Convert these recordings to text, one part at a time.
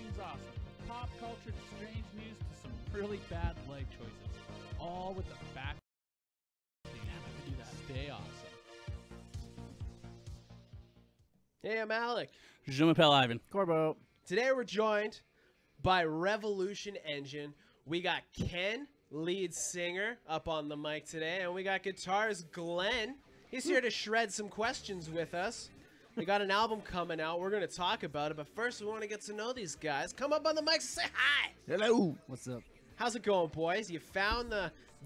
things awesome. From pop culture to strange news to some really bad leg choices. All with the back. Do that. Stay awesome. Hey, I'm Alec. Je m'appelle Ivan. Corbo. Today we're joined by Revolution Engine. We got Ken, lead singer, up on the mic today, and we got guitarist Glenn. He's here to shred some questions with us. We got an album coming out. We're going to talk about it, but first we want to get to know these guys. Come up on the mic and say hi. Hello. What's up? How's it going, boys? You found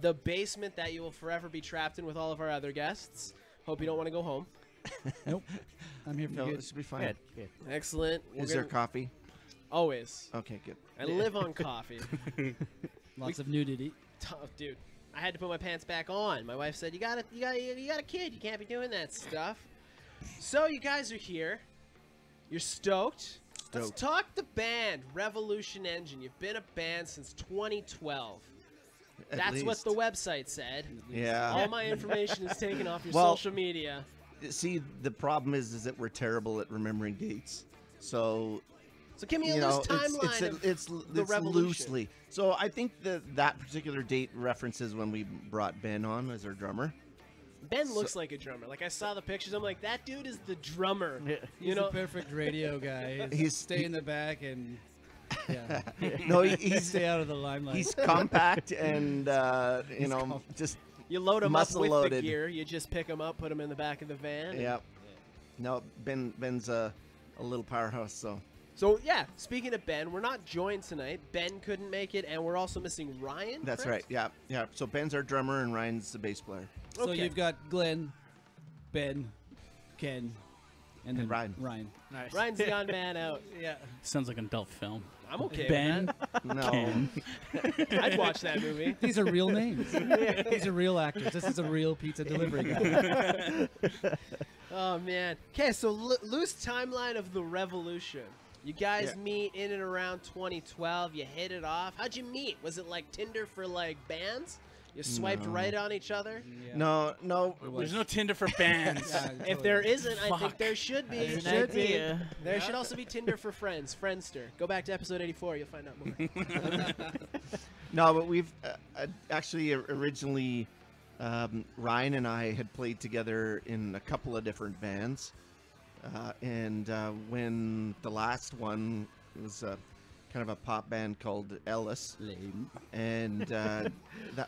the basement that you will forever be trapped in with all of our other guests. Hope you don't want to go home. Nope. I'm here for No, good. this will be fine. Good. Excellent. Is there coffee? Always. Okay, good. I live on coffee. Lots of nudity. Dude, I had to put my pants back on. My wife said, you got a kid. You can't be doing that stuff. So you guys are here. You're stoked. Let's Stoked. talk the band, Revolution Engine. You've been a band since 2012. At That's what least. the website said. Yeah. All my information is taken off your Well- social media. See, the problem is that we're terrible at remembering dates. So, So give me a you loose know, timeline of it's the Revolution. loosely. So I think that particular date references when we brought Ben on as our drummer. Ben looks like a drummer. Like, I saw the pictures. I'm like, that dude is the drummer. He's You know, the perfect radio guy. He's- Stay in the back and yeah. No, he's Stay out of the limelight. he's compact and you know compact. just you load him up muscle with the loaded. gear. You just pick him up, put him in the back of the van. and- yeah. No, Ben's a little powerhouse. So, yeah, speaking of Ben, we're not joined tonight. Ben couldn't make it, and we're also missing Ryan. That's correct? right. Yeah. So Ben's our drummer and Ryan's the bass player. So Okay. you've got Glenn, Ben, Ken, and then Ryan. Nice. Ryan's the odd man out. Yeah. Sounds like an adult film. I'm okay Ben, with No. Ken. that. I'd watch that movie. These are real names. These are real actors. This is a real pizza delivery guy. Oh, man. Okay, so loose timeline of the Revolution. You guys Yeah. meet in and around 2012. You hit it off. How'd you meet? Was it like Tinder for, like, bands? You swiped No. right on each other? Yeah. No. There's no Tinder for bands. Yeah, If totally. there isn't, I think Fuck. there should be. There's Should an be. idea. There should also be Tinder for friends, Friendster. Go back to episode 84. You'll find out more. No, but we've actually originally Ryan and I had played together in a couple of different bands, and when the last one was kind of a pop band called Ellis, Lame. and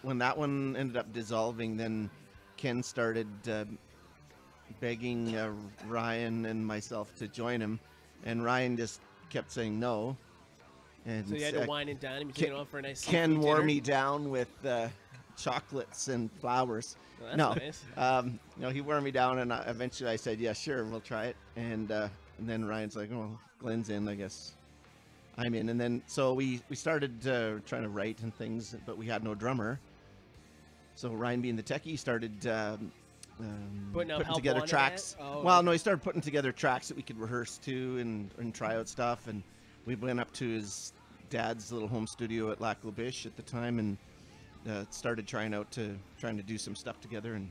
when that one ended up dissolving, then Ken started begging Ryan and myself to join him, and Ryan just kept saying no. And So you had to wine and dine him. You Ken- took it on for a nice Ken seafood wore dinner? me down with chocolates and flowers. Well, that's No, nice. no, he wore me down, and eventually I said, "Yeah, sure, we'll try it." And then Ryan's like, "Oh, Glenn's in, I guess I'm in." And then so we started trying to write and things, but we had no drummer. So Ryan, being the techie, started Putting out help together wanted tracks. it? Oh, Well, okay. no, he started putting together tracks that we could rehearse to and try out stuff. And we went up to his dad's little home studio at Lac La Biche at the time and started trying to do some stuff together. And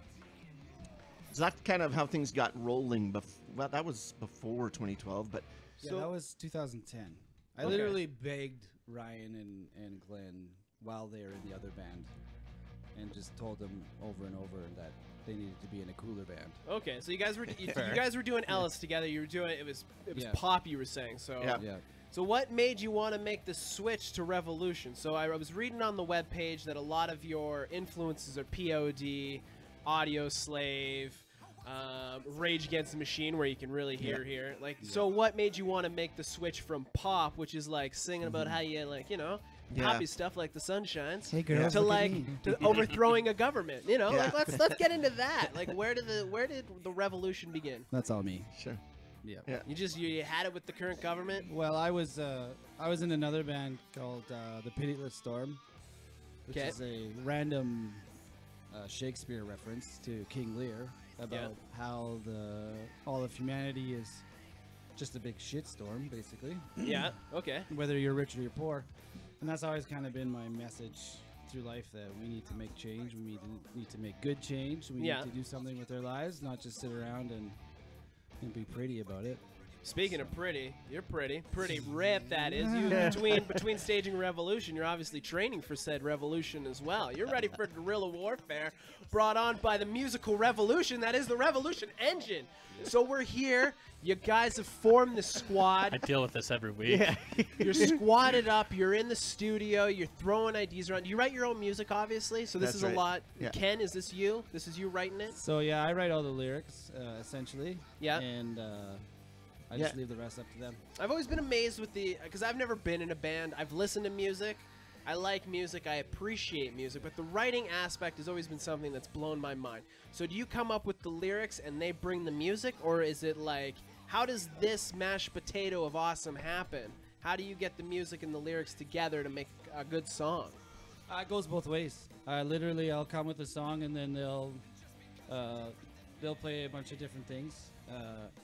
so that's kind of how things got rolling. Well, that was before 2012, but Yeah, So- that was 2010. I Okay. literally begged Ryan and Glenn while they were in the other band and just told them over and over that they needed to be in a cooler band. Okay, so you guys were you Fair. guys were doing Ellis together. You were doing it was Yeah. pop. You were saying so. Yeah. Yeah. So what made you want to make the switch to Revolution? So I was reading on the webpage that a lot of your influences are POD, Audio Slave, Rage Against the Machine, where you can really hear here. Like, so what made you want to make the switch from pop, which is like singing about how you like, you know, Yeah. poppy stuff like the Sunshines, Hey, girls, to look at like me. to overthrowing a government. You know, Yeah. like let's get into that. Like, where did the revolution begin? That's all me. sure. Yeah. Yeah. You had it with the current government. Well, I was in another band called the Pitiless Storm, which 'Kay. is a random Shakespeare reference to King Lear about how all of humanity is just a big shitstorm, basically. Yeah. Okay. Whether you're rich or you're poor, and that's always kind of been my message through life, that we need to make change. We need to make good change. We Yeah. need to do something with our lives, not just sit around and be pretty about it. Speaking of pretty, you're pretty ripped. That is. You between staging Revolution, you're obviously training for said Revolution as well. You're ready for guerrilla warfare, brought on by the musical revolution that is the Revolution Engine. So we're here. You guys have formed the squad. I deal with this every week. You're squatted up. You're in the studio. You're throwing ideas around. You write your own music, obviously. So this That's is right. a lot. Yeah. Ken, is this you? This is you writing it? So yeah, I write all the lyrics essentially. Yeah. And I Yeah. just leave the rest up to them. I've always been amazed with because I've never been in a band. I've listened to music. I like music. I appreciate music. But the writing aspect has always been something that's blown my mind. So do you come up with the lyrics and they bring the music? Or is it like, how does this mashed potato of awesome happen? How do you get the music and the lyrics together to make a good song? It goes both ways. Literally, I'll come with a song and then they'll play a bunch of different things.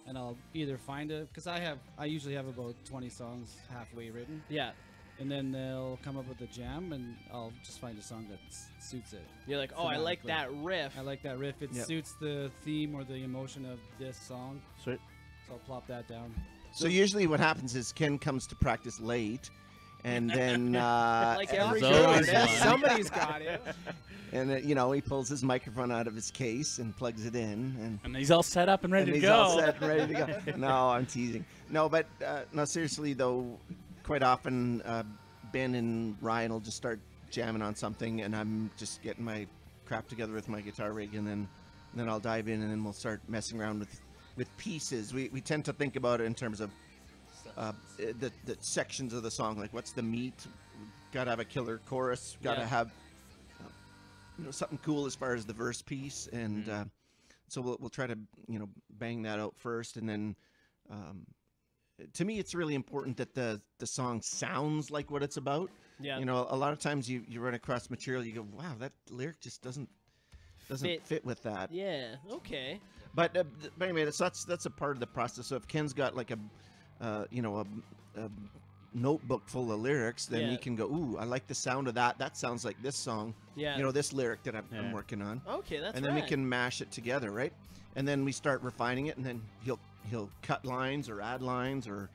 And I'll either find it, because I usually have about 20 songs halfway written, Yeah. and then they'll come up with a jam, and I'll just find a song that suits it. You're like, oh, I like that riff. I like that riff. It Yep. suits the theme or the emotion of this song, Sweet. so I'll plop that down. So usually what happens is Ken comes to practice late, and then Like every There's always show, one. somebody's got it. and he pulls his microphone out of his case and plugs it in, And he's all set up and ready and to he's go. all set and ready to go. No, I'm teasing. No, but no, seriously though, quite often Ben and Ryan will just start jamming on something, and I'm just getting my crap together with my guitar rig, and then I'll dive in, and then we'll start messing around with pieces. We tend to think about it in terms of the sections of the song, like what's the meat. Gotta have a killer chorus. Gotta Yeah. have something cool as far as the verse piece, and so we'll try to bang that out first, and then to me it's really important that the song sounds like what it's about. Yeah. A lot of times you run across material, you go, wow, that lyric just doesn't fit with that. Yeah. Okay. But anyway, that's a part of the process. So if Ken's got like a notebook full of lyrics, then Yeah. he can go, ooh, I like the sound of that. That sounds like this song. Yeah. This lyric that I'm Yeah. working on. Okay, that's And then right. we can mash it together, right? And then we start refining it, and then he'll cut lines or add lines, or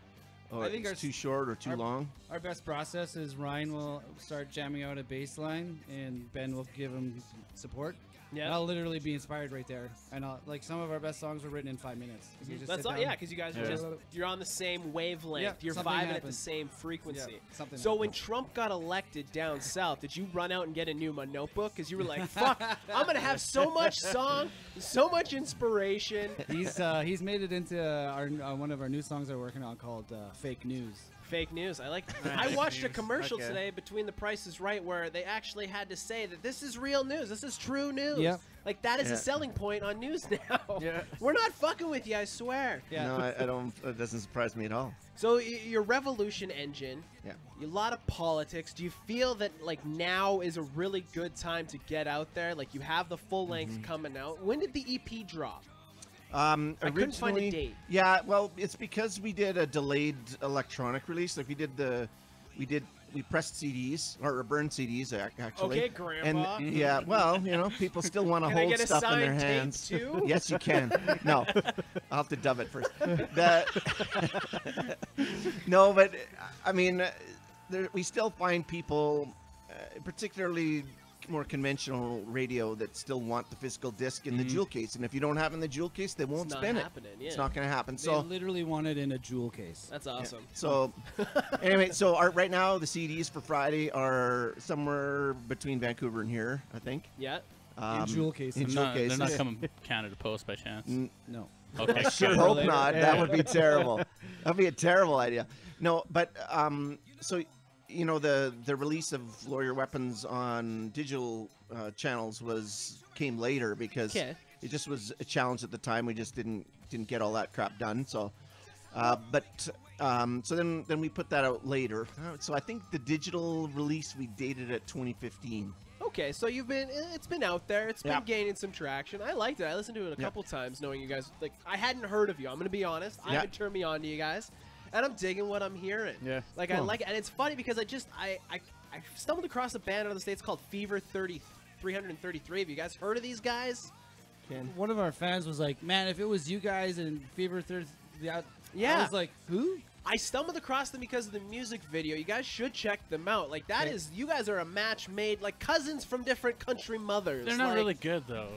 I think it's too short or too our- long. Our best process is Ryan will start jamming out a bass line, and Ben will give him support. Yeah. And I'll literally be inspired right there. And like some of our best songs were written in 5 minutes. 'Cause you just That's sit all, down- yeah, because you guys are Yeah. you're on the same wavelength. Yeah, You're something vibing at the happens. same frequency. Yeah, something So when happens. Trump got elected down south, did you run out and get a new notebook? Because you were like, "Fuck, I'm gonna have so much song, so much inspiration." He's made it into our one of our new songs we're working on called Fake News. Fake news. I like. Nice. I watched a News. commercial Okay. today between The Price is Right where they actually had to say that this is real news. This is true news. Yeah. Like that is Yeah. a selling point on news now. Yeah. We're not fucking with you, I swear. Yeah. No, I don't. It doesn't surprise me at all. So your Revolution Engine, Yeah. a lot of politics. Do you feel that like now is a really good time to get out there? Like you have the full length coming out. When did the EP drop? I couldn't find a Originally- date. Yeah, well, it's because we did a delayed electronic release. Like we pressed CDs or burned CDs actually. Okay, Grandpa. And yeah, well, people still want to Can I hold get a stuff in their signed tape hands. too? Yes, you can. No, I'll have to dub it first. No, but I mean, we still find people, particularly more conventional radio, that still want the physical disc in the jewel case. And if you don't have it in the jewel case, they won't It's not spin happening, it. yeah. It's not going to happen. They So literally want it in a jewel case. That's awesome. so anyway, so right now the CDs for Friday are somewhere between Vancouver and here, I think. Yeah. In jewel cases. In jewel They're not cases. coming Canada Post by chance. No. Okay. Sure good. hope later. not. Yeah. That would be terrible. That'd be a terrible idea. No, but so the release of Lawyer Weapons on digital channels came later because Okay. it just was a challenge at the time. We just didn't get all that crap done. So, so then we put that out later. So I think the digital release we dated at 2015. Okay, so it's been out there. It's been Yeah. gaining some traction. I liked it. I listened to it a Yeah. couple times, knowing you guys. Like, I hadn't heard of you. I'm gonna be honest. I Yeah. haven't turned me on to you guys, and I'm digging what I'm hearing. Yeah. Like I Cool. like it, and it's funny because I stumbled across a band out of the States called Fever 333. Have you guys heard of these guys? One of our fans was like, "Man, if it was you guys and Fever Yeah. I Yeah. was like, who? I stumbled across them because of the music video. You guys should check them out. Like that Okay. is, you guys are a match made like cousins from different country mothers. They're not Like, really good though.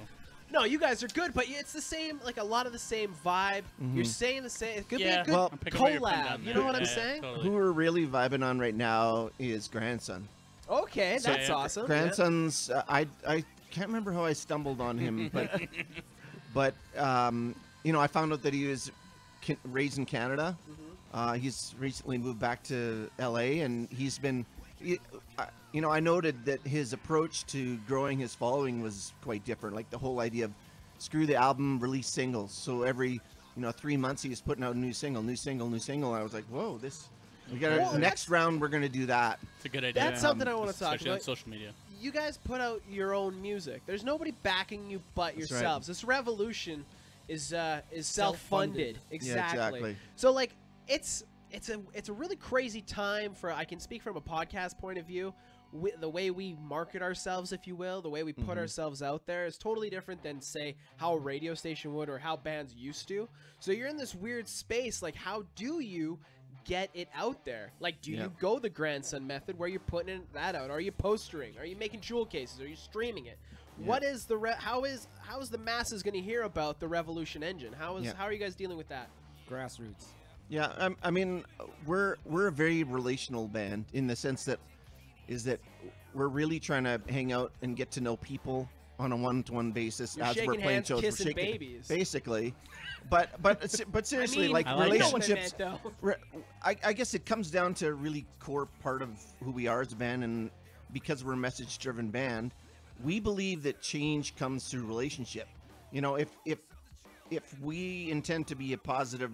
No, you guys are good, but it's the same, like a lot of the same vibe. You're saying the same. It could Yeah, be a Well, good I'm picking what you're putting collab. down You there. know what I'm Yeah, saying? totally. Who we're really vibing on right now is Grandson. Okay, So, that's yeah, awesome. Yeah. Grandson's. I can't remember how I stumbled on him, but you know, I found out that he was raised in Canada. He's recently moved back to LA, and he's been. You know, I noted that his approach to growing his following was quite different. Like the whole idea of screw the album, release singles. So every 3 months he was putting out a new single, new single, new single. And I was like, whoa, this. We got Well, our next round. We're gonna do that. It's a good idea. That's something I want to talk especially on about. social media. You guys put out your own music. There's nobody backing you but That's right. yourselves. This revolution is self-funded. Self-funded. Exactly. exactly. So like it's a really crazy time for. I can speak from a podcast point of view. The way we market ourselves, if you will, the way we put ourselves out there is totally different than, say, how a radio station would or how bands used to. So you're in this weird space. Like, how do you get it out there? Like, do you go the grandson method where you're putting that out? Are you postering? Are you making jewel cases? Are you streaming it? What is the how is the masses going to hear about the Revolution engine? How are you guys dealing with that? Grassroots. Yeah, I mean, we're a very relational band in the sense that we're really trying to hang out and get to know people on a one-to-one basis You're as we're shaking playing hands, shows. kissing We're shaking, babies. basically. But seriously, I mean, like I like you know what I relationships. meant, though. I guess it comes down to a really core part of who we are as a band, and because we're a message-driven band, we believe that change comes through relationship. You know, if we intend to be a positive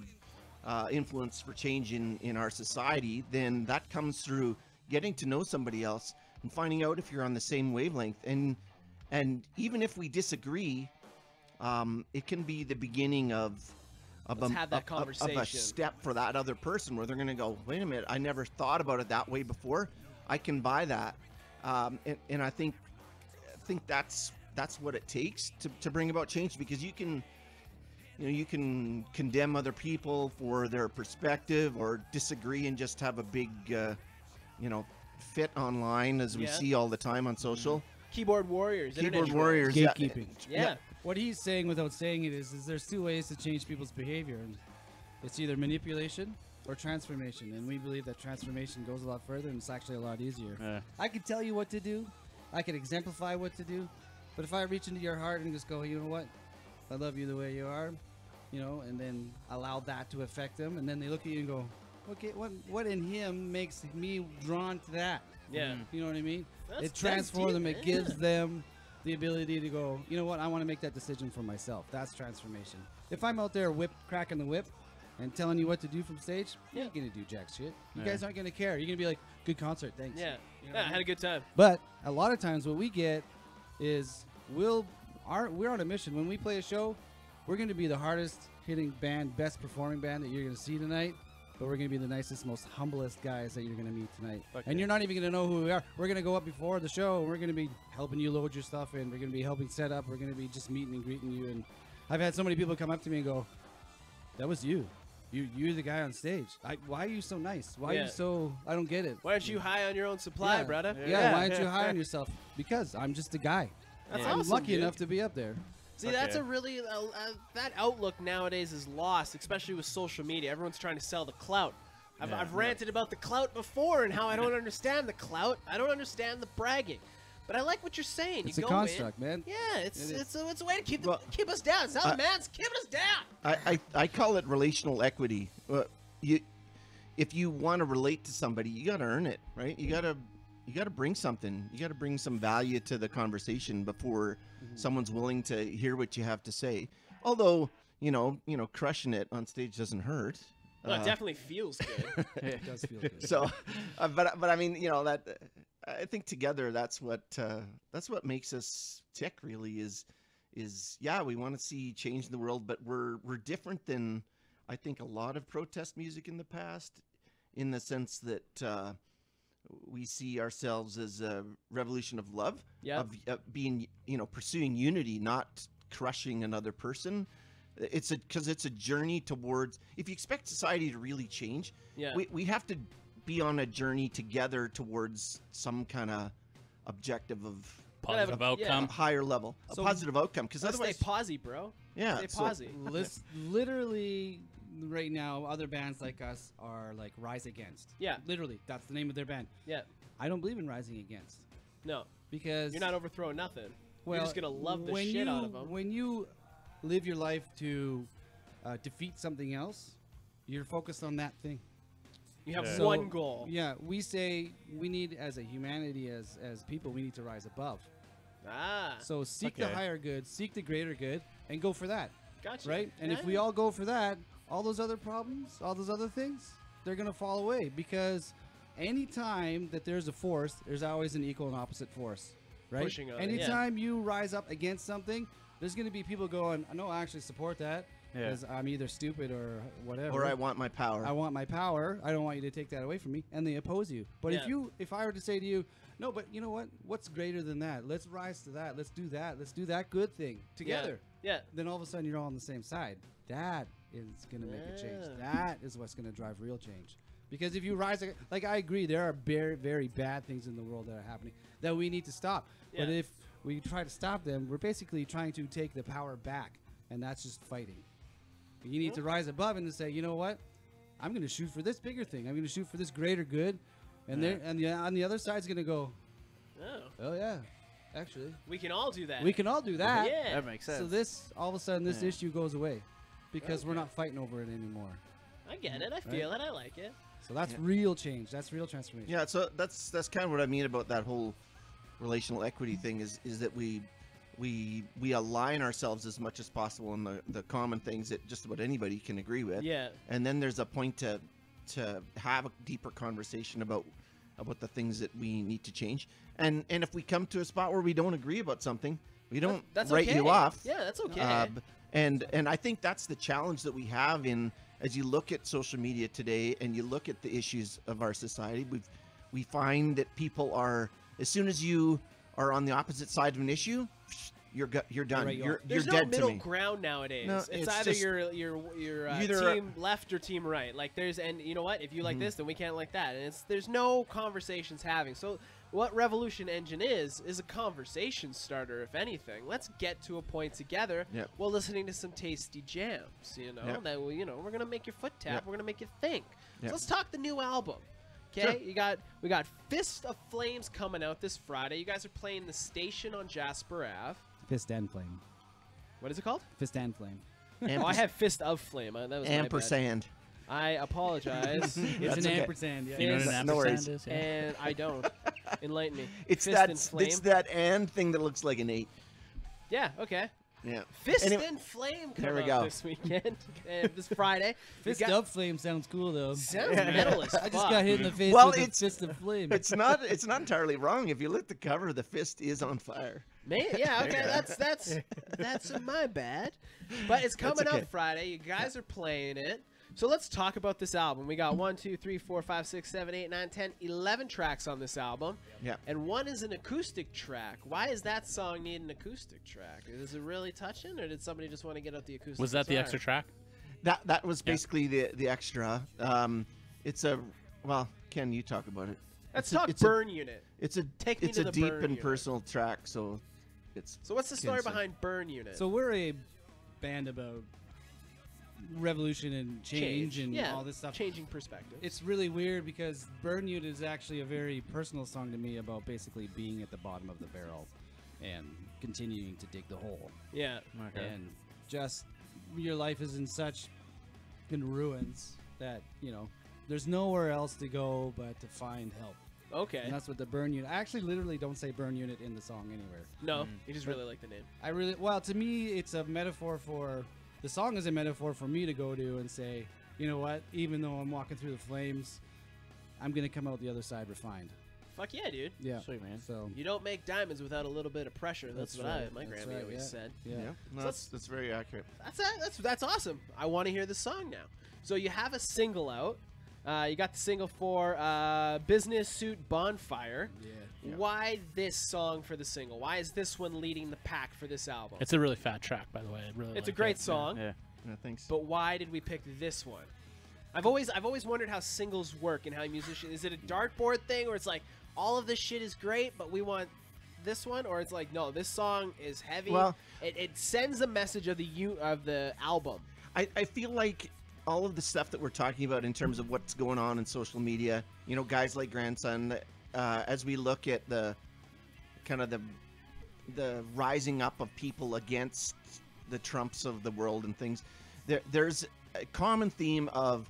influence for change in our society, then that comes through getting to know somebody else and finding out if you're on the same wavelength. And even if we disagree, it can be the beginning of Let's have that of a conversation. step for that other person where they're going to go, wait a minute, I never thought about it that way before. I can buy that. And I think that's what it takes to bring about change, because you can condemn other people for their perspective or disagree and just have a big fit online, as we Yeah. see all the time on social. Keyboard warriors. Keyboard internet warriors. Gatekeeping. Yeah. What he's saying without saying it is there's two ways to change people's behavior. And it's either manipulation or transformation. And we believe that transformation goes a lot further and it's actually a lot easier. Yeah. I can tell you what to do. I can exemplify what to do. But if I reach into your heart and just go, you know what? I love you the way you are, and then allow that to affect them. And then they look at you and go, okay, what in him makes me drawn to that? Yeah. You know what I mean? That's- It transforms that's them. deep, It yeah. gives them the ability to go, you know what? I want to make that decision for myself. That's transformation. If I'm out there cracking the whip and telling you what to do from stage, you ain't going to do jack shit. You Yeah. guys aren't going to care. You're going to be like, good concert, thanks. Yeah. You know Yeah, what I I had a good time. But a lot of times what we get is we're on a mission. When we play a show, we're going to be the hardest hitting band, best performing band that you're going to see tonight. But we're going to be the nicest, most humblest guys that you're going to meet tonight. Fuck And yeah. you're not even going to know who we are. We're going to go up before the show. And we're going to be helping you load your stuff in. We're going to be helping set up. We're going to be just meeting and greeting you. And I've had so many people come up to me and go, that was you. You're the guy on stage. Why are you so nice? Why are Yeah. you so... I don't get it. Why aren't you high on your own supply, Yeah. brother? Yeah, why aren't you high on yourself? Because I'm just a guy. That's I'm awesome, lucky dude. enough to be up there. See, Okay. that's a really that outlook nowadays is lost, especially with social media. Everyone's trying to sell the clout. I've ranted about the clout before and how I don't understand the clout. I don't understand the bragging. But I like what you're saying. It's you a go construct, in. man. Yeah, it's It is. a way to keep Well, keep us down. It's not man's keeping us down. I call it relational equity. If you want to relate to somebody, you got to earn it, right? You got to bring something. You got to bring some value to the conversation before someone's willing to hear what you have to say. Although, crushing it on stage doesn't hurt. Well, it definitely feels good. It does feel good. So, but I mean, that I think together that's what makes us tick. Really, is we want to see change in the world, but we're different than I think a lot of protest music in the past, in the sense that we see ourselves as a revolution of love, Yep. of being, pursuing unity, not crushing another person. because it's a journey towards. If you expect society to really change, Yeah. we have to be on a journey together towards some kind of objective of Positive Yeah. a outcome. higher level, a So- positive outcome. Because Let's stay otherwise, posy, bro. yeah, Stay so- posy. Literally, right now, other bands like us are like Rise Against. Yeah. Literally, that's the name of their band. Yeah. I don't believe in rising against No, because you're not overthrowing nothing. well, you're just gonna love the when shit you, out of them. When you live your life to defeat something else, you're focused on that thing. You have Yeah. So, one goal. Yeah, we say we need, as a humanity, as people, we need to rise above. Ah, So seek the Okay. higher good, seek the greater good, and go for that, gotcha. right? And if Yeah. we all go for that, all those other problems, all those other things, they're gonna fall away because anytime that there's a force, there's always an equal and opposite force, right? Pushing on it, yeah. Anytime you rise up against something, there's gonna be people going, "No, I actually support that Yeah. because I'm either stupid or whatever." or I want my power. I want my power. I don't want you to take that away from me, and they oppose you. But Yeah. if I were to say to you, no, but you know what? What's greater than that? Let's rise to that. Let's do that. Let's do that good thing together. Yeah. Then all of a sudden you're all on the same side. That is gonna make a change. Yeah. That is what's gonna drive real change. Because if you rise, like I agree, there are very, very bad things in the world that are happening that we need to stop. But Yeah. if we try to stop them, we're basically trying to take the power back, and that's just fighting. You need to rise above and to say, you know what? I'm going to shoot for this bigger thing. I'm going to shoot for this greater good, and Yeah. on the other side's going to go, Oh, oh yeah, actually, we can all do that. we can all do that. Yeah. That makes sense. So this all of a sudden this Yeah. issue goes away because we're Okay. not fighting over it anymore. I get it. I feel it. I like it. So that's Yeah. real change. That's real transformation. Yeah, so that's kind of what I mean about that whole relational equity thing is that we align ourselves as much as possible on the common things that just about anybody can agree with. Yeah. And then there's a point to have a deeper conversation about the things that we need to change. And if we come to a spot where we don't agree about something, we don't That's write okay. you off. Yeah, that's okay. And I think that's the challenge that we have as you look at social media today and you look at the issues of our society. We find that people are, as soon as you are on the opposite side of an issue, you're done. Right, you You're are. There's no dead middle to me. ground nowadays. No, it's it's either just- you're either- team left or team right. Like and you know what? If you like Mm-hmm. this, then we can't like that. And there's no conversations having. So what Revolution Engine is a conversation starter, if anything. Let's get to a point together Yep. while listening to some tasty jams. You know Yep. that we're gonna make your foot tap. Yep. We're gonna make you think. Yep. So let's talk the new album. Okay, Sure. we got Fist of Flames coming out this Friday. You guys are playing the Station on Jasper Ave. Fist and flame. What is it called? Fist and flame. Oh, I have Fist of Flame. That was my bad. Ampersand. I apologize. It's That's an okay. ampersand. Yeah. You know what an Yes. No worries. ampersand is? Yeah. And I don't. Enlighten me. It's Fist that and Flame. it's that and thing that looks like an 8. Yeah. Okay. Yeah. Fist Anyway, and Flame come there we out go. this weekend. And this Friday. Fist You got- of flame sounds cool though. Sounds metal as I just fuck. got hit in the face Well, with a it's- fist of flame. It's not entirely wrong. If you look at the cover, the fist is on fire. Man, yeah, okay, that's my bad. But it's coming okay. out Friday. You guys are playing it. So let's talk about this album. We got 1, 2, 3, 4, 5, 6, 7, 8, 9, 10, 11 tracks on this album. Yeah. And one is an acoustic track. Why is that song need an acoustic track? Is it really touching, or did somebody just want to get out the acoustic Was that the guitar? extra track? That was basically the extra. It's a Ken, you talk about it. Let's It's a- talk it's a- Burn Unit. It's a Take me it's to a the deep Burn and Unit. personal track, so it's So what's the story Kinson. behind Burn Unit? So we're a band about revolution and change and yeah, all this stuff. Changing perspective. It's really weird because Burn Unit is actually a very personal song to me about basically being at the bottom of the barrel and continuing to dig the hole. yeah. Okay. And just your life is in such in ruins that, there's nowhere else to go but to find help. Okay. And that's what the Burn Unit. I actually literally don't say Burn Unit in the song anywhere. No, you just really like the name. To me, it's a metaphor for, the song is a metaphor for me to go to and say, you know what, even though I'm walking through the flames, I'm going to come out the other side refined. Fuck yeah, dude. Yeah. Sweet, man. So, You don't make diamonds without a little bit of pressure. That's, what right. my That's Grammy right, always yeah. said. yeah. no, that's very accurate. That's awesome. I want to hear the song now. So you have a single out. You got the single for Business Suit Bonfire. Yeah. Why this song for the single? Why is this one leading the pack for this album? It's a really fat track, by the way. I really It's a like great it. song, Yeah. Yeah, thanks. but why did we pick this one? I've always wondered how singles work and how musicians. Is it a dartboard thing, or it's like all of this shit is great, but we want this one, or it's like no, this song is heavy. Well- it sends a message of the album. I feel like all of the stuff that we're talking about in terms of what's going on in social media, you know, guys like Grandson, as we look at the kind of the rising up of people against the Trumps of the world and things, there's a common theme of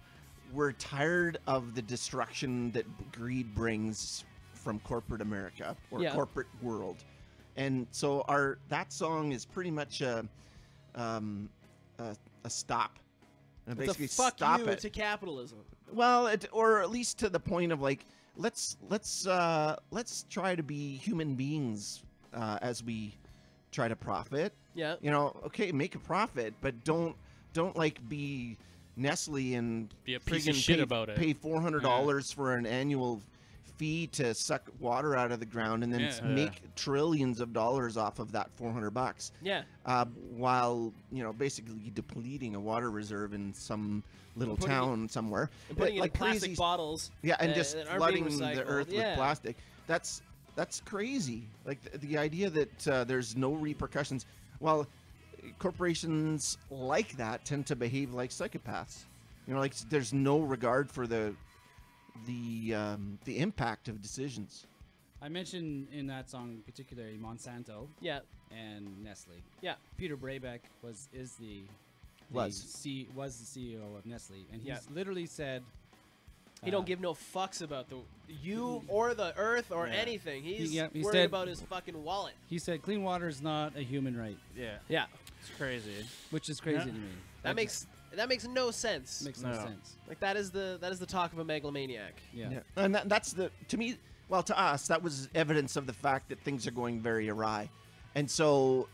we're tired of the destruction that greed brings from corporate America or Yeah. corporate world. And so that song is pretty much a stop. And It's basically a fuck stop you it. to capitalism. Well, or at least to the point of like, let's try to be human beings as we try to profit. Yeah. You know, okay, make a profit, but don't like be Nestle and Be a piece of friggin' shit pay, about it. Pay $400 for an annual fee to suck water out of the ground and then Yeah. make trillions of dollars off of that $400. Yeah. While basically depleting a water reserve in some little putting it- town somewhere, And putting like it in plastic crazy, bottles. yeah, and just that aren't being flooding the recycled. earth Yeah. with plastic. That's crazy. Like the idea that there's no repercussions. Well, corporations like that tend to behave like psychopaths. You know, like there's no regard for the impact of decisions. I mentioned in that song particularly Monsanto Yeah. and Nestle. Yeah. Peter Brabeck was the CEO of Nestle, and he's Yeah. literally said He don't give no fucks about you or the earth or Yeah. anything. He's he worried said- about his fucking wallet. He said clean water is not a human right, Yeah. Yeah. It's crazy. which is crazy Yeah. to me. That makes no sense. makes no No. sense. Like that is the talk of a megalomaniac. Yeah. And that's to me, well, to us, that was evidence of the fact that things are going very awry. And so,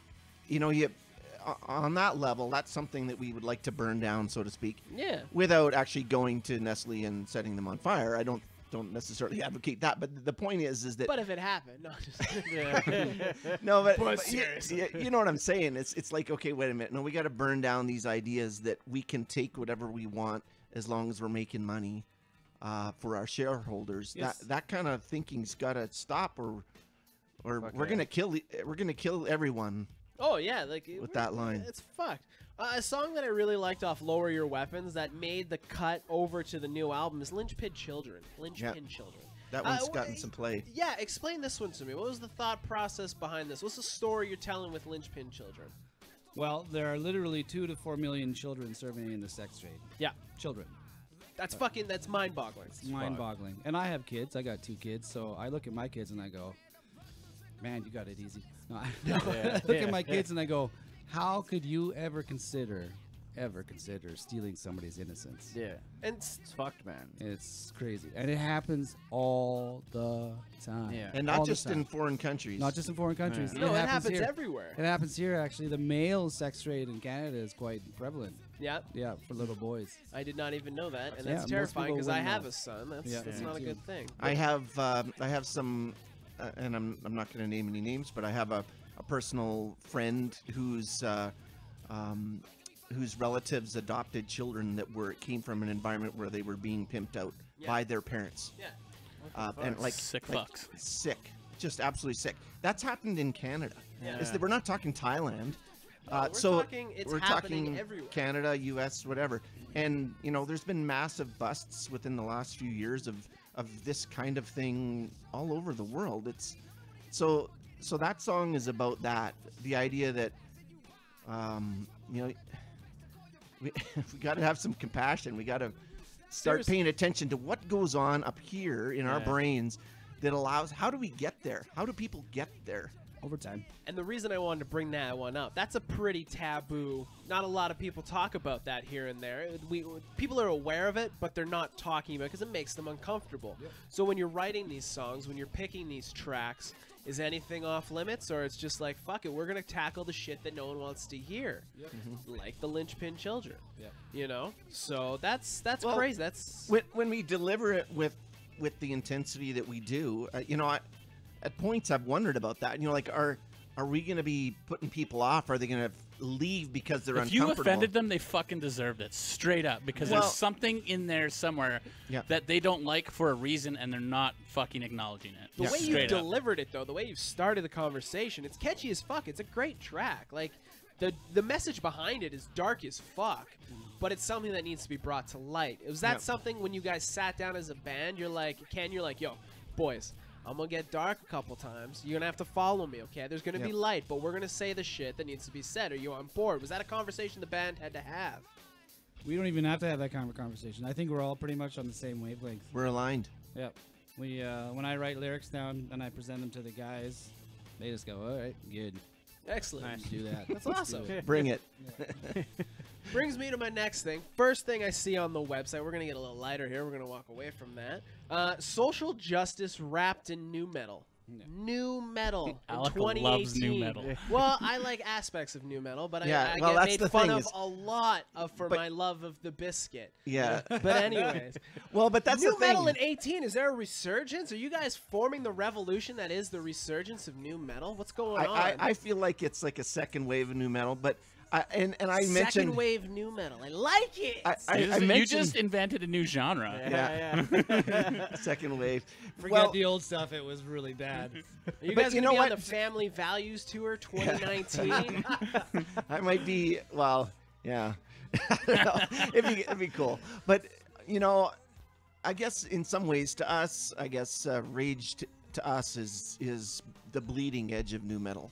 on that level, that's something that we would like to burn down, so to speak, Yeah. without actually going to Nestle and setting them on fire. I don't necessarily advocate that, but the point is that But if it happened, no, just no, but seriously. you know what I'm saying? It's like, okay, wait a minute. No, we got to burn down these ideas that we can take whatever we want as long as we're making money for our shareholders. Yes. That kind of thinking's got to stop, or Fuck we're yeah. gonna kill everyone. Oh yeah, like With that line. it's fucked. A song that I really liked off "Lower Your Weapons" that made the cut over to the new album is "Lynchpin Children." Lynchpin Children. That one's wh- gotten some play. Yeah, explain this one to me. What was the thought process behind this? What's the story you're telling with Lynchpin Children? Well, there are literally 2 to 4 million children serving in the sex trade. Yeah, Children. that's mind-boggling. It's mind-boggling. And I have kids. I got 2 kids, so I look at my kids and I go, "Man, you got it easy." No, I look at my kids and I go, "How could you ever consider stealing somebody's innocence?" Yeah. And It's fucked, man. It's crazy, and it happens all the time. Yeah. And All not the just time. in foreign countries. Not just in foreign countries. Yeah. no, it happens here. everywhere. It happens here, actually. The male sex trade in Canada is quite prevalent. Yeah, Yeah, for little boys. I did not even know that, and Yeah, that's most terrifying people because I wouldn't have know. a son. That's Yeah. that's Me not a too. good thing. I have some, and I'm not going to name any names, but I have a personal friend whose relatives adopted children that came from an environment where they were being pimped out Yeah. by their parents. Yeah. And like Sick like, fucks. sick, just absolutely sick. That's happened in Canada. Yeah. We're not talking Thailand. we're So talking- it's we're happening talking everywhere. Canada, U.S., whatever. And there's been massive busts within the last few years of this kind of thing all over the world. It's so that song is about that. The idea that we got to have some compassion. We got to start Seriously. paying attention to what goes on up here in our Yeah. brains that allows. How do we get there? How do people get there? over time. And the reason I wanted to bring that one up, that's a pretty taboo. Not a lot of people talk about that here and there. People are aware of it, but they're not talking about it because it makes them uncomfortable. So when you're writing these songs, when you're picking these tracks, is anything off limits, or it's just like, fuck it, we're going to tackle the shit that no one wants to hear, like the Linchpin Children. You know? So that's Well, crazy. That's when we deliver it with the intensity that we do, you know, at points I've wondered about that. You know, like are we going to be putting people off? Are they going to leave because they're If you uncomfortable? offended them, they fucking deserved it, straight up, because Well- there's something in there somewhere Yeah. that they don't like for a reason, and they're not fucking acknowledging it. The way you Straight up. delivered it, though, the way you started the conversation, it's catchy as fuck. It's a great track. Like, the message behind it is dark as fuck, but it's something that needs to be brought to light. Was that Yep. something when you guys sat down as a band, you're like, yo, boys, I'm going to get dark a couple times. You're going to have to follow me, okay? There's going to be Yep. light, but we're going to say the shit that needs to be said. Are you on board? Was that a conversation the band had to have? We don't even have to have that kind of conversation. I think we're all pretty much on the same wavelength. We're aligned. Yep. We when I write lyrics down and I present them to the guys, they just go, "All right, good, Excellent. let's do that." That's Let's do awesome. it." Bring it. Brings me to my next thing. First thing I see on the website, we're going to get a little lighter here. We're going to walk away from that. Social justice wrapped in new metal. Yeah. New metal in Alec 2018. loves new metal. Well, I like aspects of new metal, but Yeah, I well, get that's made the fun thing of is- a lot for But- my love of the biscuit. Yeah. But anyways, Well, but that's new the thing. metal in 18. Is there a resurgence? Are you guys forming the revolution that is the resurgence of new metal? What's going on? I feel like it's like a second wave of new metal, but and I Second mentioned wave new metal. I like it. I you mentioned just invented a new genre. yeah. Second wave. Forget Well, the old stuff. It was really bad. Are you But guys you gonna know be on what? the Family Values Tour 2019? I might be. Well, yeah. I don't know. It'd be cool. But you know, I guess in some ways, to us, I guess Rage to us is the bleeding edge of new metal.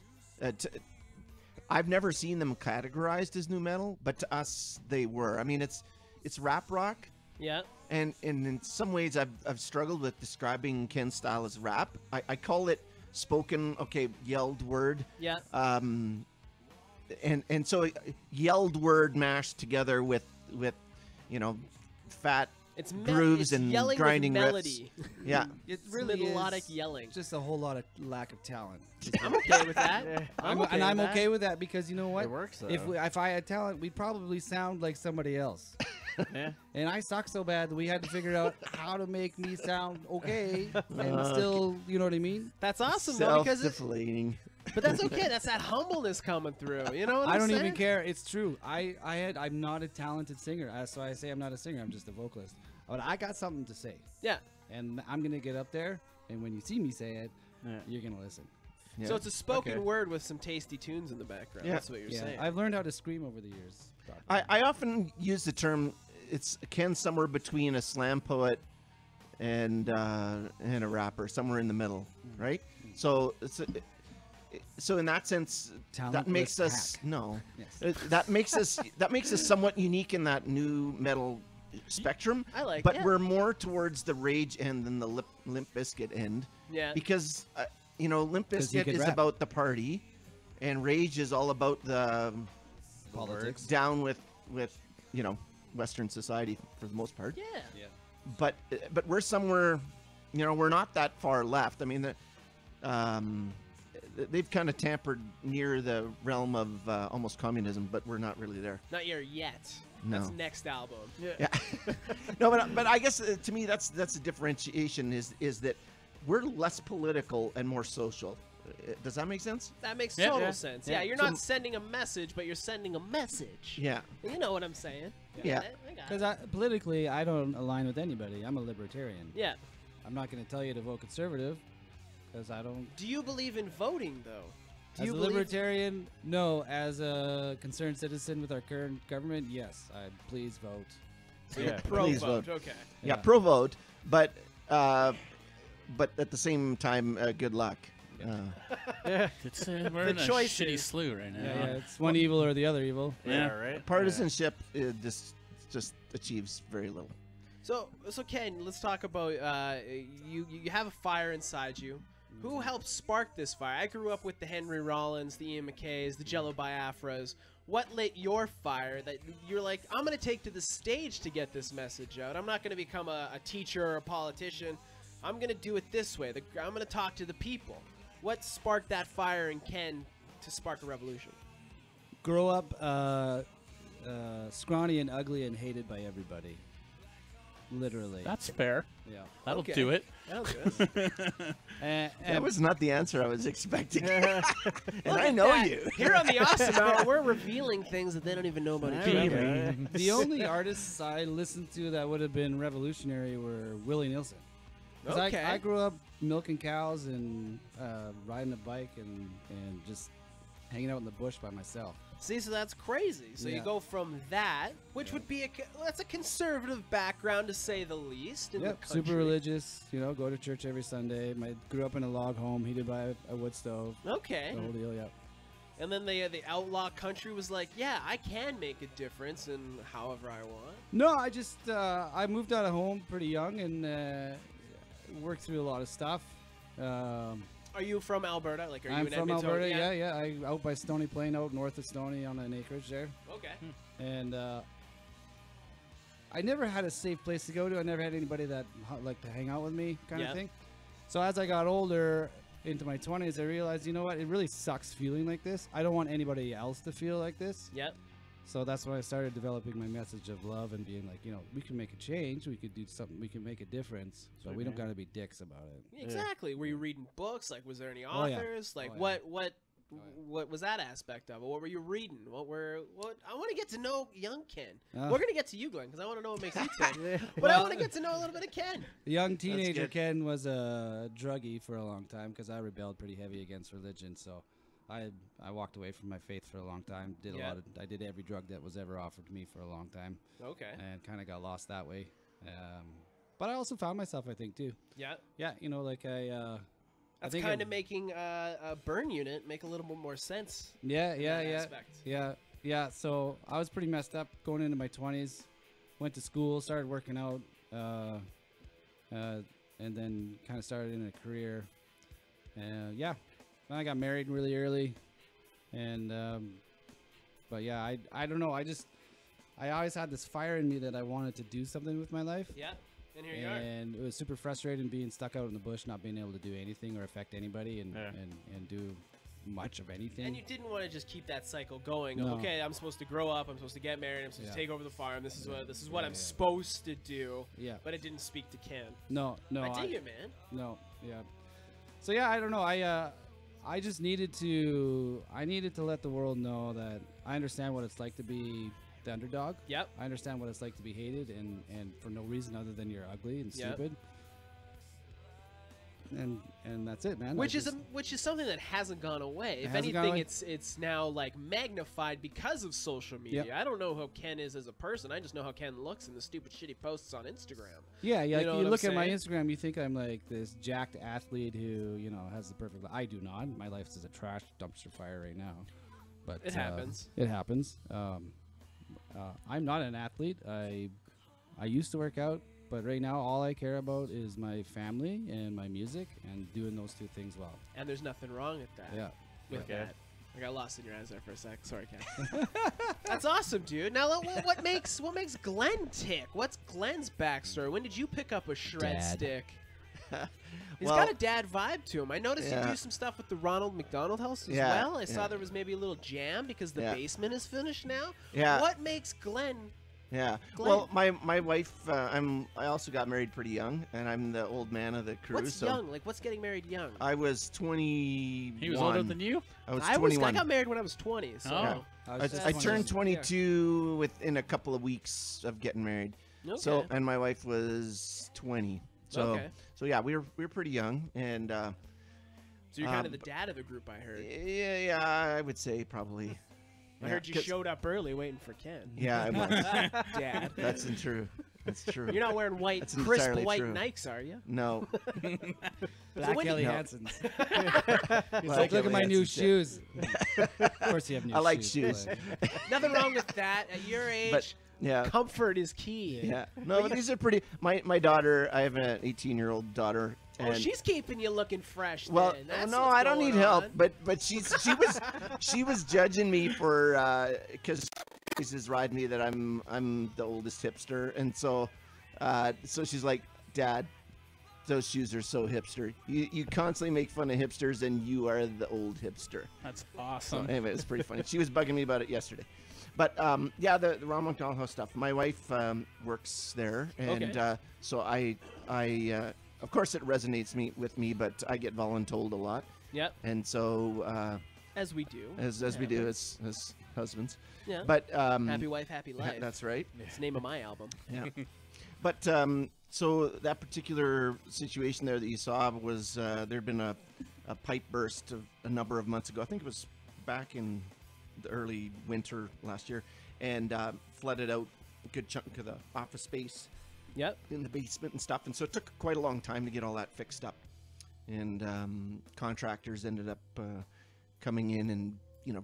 I've never seen them categorized as new metal, but to us they were. I mean, it's rap rock, Yeah. and in some ways I've struggled with describing Ken's style as rap. I call it spoken, yelled word. Yeah. And so yelled word mashed together with fat It's grooves it's and yelling grinding with riffs. melody. Yeah. It It's really melodic is yelling. just a whole lot of lack of talent. I'm okay with that. I'm okay okay with with that because you know what? It works though. If I had talent, we'd probably sound like somebody else. yeah. And I suck so bad that we had to figure out how to make me sound okay and still, you know what I mean? That's awesome though because Self-deflating. but that's okay. That's that humbleness coming through. You know what I I'm don't saying? even care. It's true. I'm not a talented singer, so I say I'm not a singer. I'm just a vocalist. But I got something to say, Yeah. and I'm gonna get up there, and when you see me say it, Yeah. you're gonna listen. Yeah. So it's a spoken Okay. word with some tasty tunes in the background. Yeah. That's what you're Yeah, saying. I've learned how to scream over the years. I often use the term. It's Ken somewhere between a slam poet and a rapper, somewhere in the middle, right? So so in that sense, that makes Talentless us hack. no. Yes. That makes us somewhat unique in that new metal spectrum. I like but it. we're more towards the Rage end than the Limp Bizkit end. Yeah. Because Limp 'Cause he Bizkit could is rap. about the party, and Rage is all about the Politics. down with Western society for the most part. Yeah. But we're somewhere, we're not that far left. I mean, they've kind of tampered near the realm of almost communism, but we're not really there. Not here yet. No. That's next album. Yeah. No, but I guess to me that's the differentiation is that we're less political and more social. Does that make sense? That makes Yeah. total Yeah. sense. Yeah. Yeah, you're So- not sending a message, but you're sending a message. Yeah. You know what I'm saying? Yeah. I got it. Because politically, I don't align with anybody. I'm a libertarian. Yeah. I'm not going to tell you to vote conservative because I don't. Do you believe in voting though? Do As you a believe? libertarian, no. As a concerned citizen with our current government, yes. Please vote. Yeah. Pro Please vote. vote. Okay. Yeah, Yeah. pro vote, but at the same time, good luck. It's, we're in a choices. shitty slew right now. Yeah, it's one evil or the other evil. Yeah. Right. Partisanship just achieves very little. So Ken, let's talk about you have a fire inside you. Who helped spark this fire? I grew up with the Henry Rollins, the Ian McKays, the Jello Biafras. What lit your fire that you're like, I'm going to take to the stage to get this message out? I'm not going to become a teacher or a politician. I'm going to do it this way. I'm going to talk to the people. What sparked that fire in Ken to spark a revolution? Grow up scrawny and ugly and hated by everybody. Literally. That's fair. yeah. That'll Okay. do it. That'll do it. That was not the answer I was expecting. And I know That- you. Here on the Awesome Hour, we're revealing things that they don't even know about each other. Okay. The only artists I listened to that would have been revolutionary were Willie Nelson. 'Cause Okay. I grew up milking cows and riding a bike and just hanging out in the bush by myself. See, so that's crazy. So you Yeah. go from that, which would be that's a conservative background to say the least in the Yep, country. super religious. You know, go to church every Sunday. Grew up in a log home, heated by a wood stove. Okay. The whole deal. Yep. And then the outlaw country was like, yeah, I can make a difference in however I want. No, I just I moved out of home pretty young and worked through a lot of stuff. Are you from Alberta? Like, are you I'm in from Edmonton? Alberta. Yeah. I out by Stony Plain, out north of Stony on an acreage there. Okay. And I never had a safe place to go to. I never had anybody that liked to hang out with me, kind Yeah. of thing. So as I got older, into my 20s, I realized, you know what? It really sucks feeling like this. I don't want anybody else to feel like this. Yep. So that's when I started developing my message of love and being like, you know, we can make a change. We could do something. We can make a difference. But we don't got to be dicks about it. Exactly. Were you reading books? Like, was there any Oh, yeah. authors? Like, Oh, yeah. what was that aspect of it? What were you reading? What I want to get to know young Ken. Oh. We're gonna get to you, Glenn, because I want to know what makes you tick. But I Well- want to get to know a little bit of Ken. The young teenager good. Ken was a druggie for a long time because I rebelled pretty heavy against religion. So I walked away from my faith for a long time. Yeah. I did every drug that was ever offered to me for a long time, Okay. and kind of got lost that way. But I also found myself, I think, too. Yeah. Yeah, you know, like I That's think kind of I'm- making a burn unit make a little bit more sense. Yeah, that yeah. aspect. Yeah. So I was pretty messed up going into my 20s. Went to school, started working out, and then kind of started in a career. Yeah, then I got married really early, and but yeah, I don't know. I always had this fire in me that I wanted to do something with my life. Yeah. And here you are. And it was super frustrating being stuck out in the bush, not being able to do anything or affect anybody and Yeah. and do much of anything. And you didn't want to just keep that cycle going. No. Of, okay, I'm supposed to grow up. I'm supposed to get married. I'm supposed to Yeah. take over the farm. This is what Yeah, I'm yeah. supposed to do. Yeah. But it didn't speak to Ken. No, I dig it, man. No, yeah. So yeah, I don't know. I just needed to let the world know that I understand what it's like to be the underdog. Yep. I understand what it's like to be hated and for no reason other than you're ugly and Yep. stupid. And that's it, man. Which is something that hasn't gone away. If hasn't gone anything, away. it's now like magnified because of social media. Yep. I don't know how Ken is as a person. I just know how Ken looks in the stupid shitty posts on Instagram. yeah. you Like know you what I'm look at my saying? Instagram, you think I'm like this jacked athlete who has the perfect. I do not. My life is a trash dumpster fire right now. But It happens. It happens. I'm not an athlete. I used to work out, but right now all I care about is my family and my music and doing those two things well. And there's nothing wrong with that. Yeah. With Okay. that. I got lost in your eyes there for a sec. Sorry, Ken. That's awesome, dude. Now, what makes Glenn tick? What's Glenn's backstory? When did you pick up a shred Dad. stick? He's Well- got a dad vibe to him. I noticed you Yeah. do some stuff with the Ronald McDonald House as Yeah, well. I saw yeah. there was maybe a little jam because the Yeah. basement is finished now. Yeah. What makes Glenn? Yeah. Glenn. Well, my wife, I also got married pretty young, and I'm the old man of the crew. What's so young? Like, what's getting married young? I was 21. He was older than you? I was I 21. got married when I was 20. So. Oh. I turned 22 within a couple of weeks of getting married. Okay. So, and my wife was 20. So, Okay. so yeah, we were pretty young, and So you're kind of um, the dad of the group, I heard. yeah, I would say probably. I heard you 'cause- showed up early waiting for Ken. Yeah, I was. Dad. That's true. That's true. You're not wearing white, That's crisp entirely white true. Nikes, are you? No. Black when Kelly No. Hansons. He's Black like, look at my Kelly new Hansons, yeah. shoes. Of course you have new shoes. I like shoes. but- Nothing wrong with that. At your age, But yeah. comfort is key. Yeah. No, but these are pretty. My daughter, I have an 18-year-old daughter. Oh, she's keeping you looking fresh. Well, then. That's no, what's I don't going need help. on. But she was judging me for because she's riding me that I'm the oldest hipster, and so she's like, Dad, those shoes are so hipster. You constantly make fun of hipsters, and you are the old hipster. That's So awesome. anyway, it's pretty funny. She was bugging me about it yesterday. But yeah, the Ronald McDonald House stuff. My wife works there, and Okay. so I of course it resonates with me, but I get voluntold a lot, Yep, and so as we do. as we do as husbands. Yeah. But Happy wife, happy life. that's right. It's the name of my album. Yeah. But so that particular situation there that you saw was there'd been a pipe burst a number of months ago. I think it was back in the early winter last year, and flooded out a good chunk of the office space Yep. in the basement and stuff. And so it took quite a long time to get all that fixed up. And contractors ended up coming in and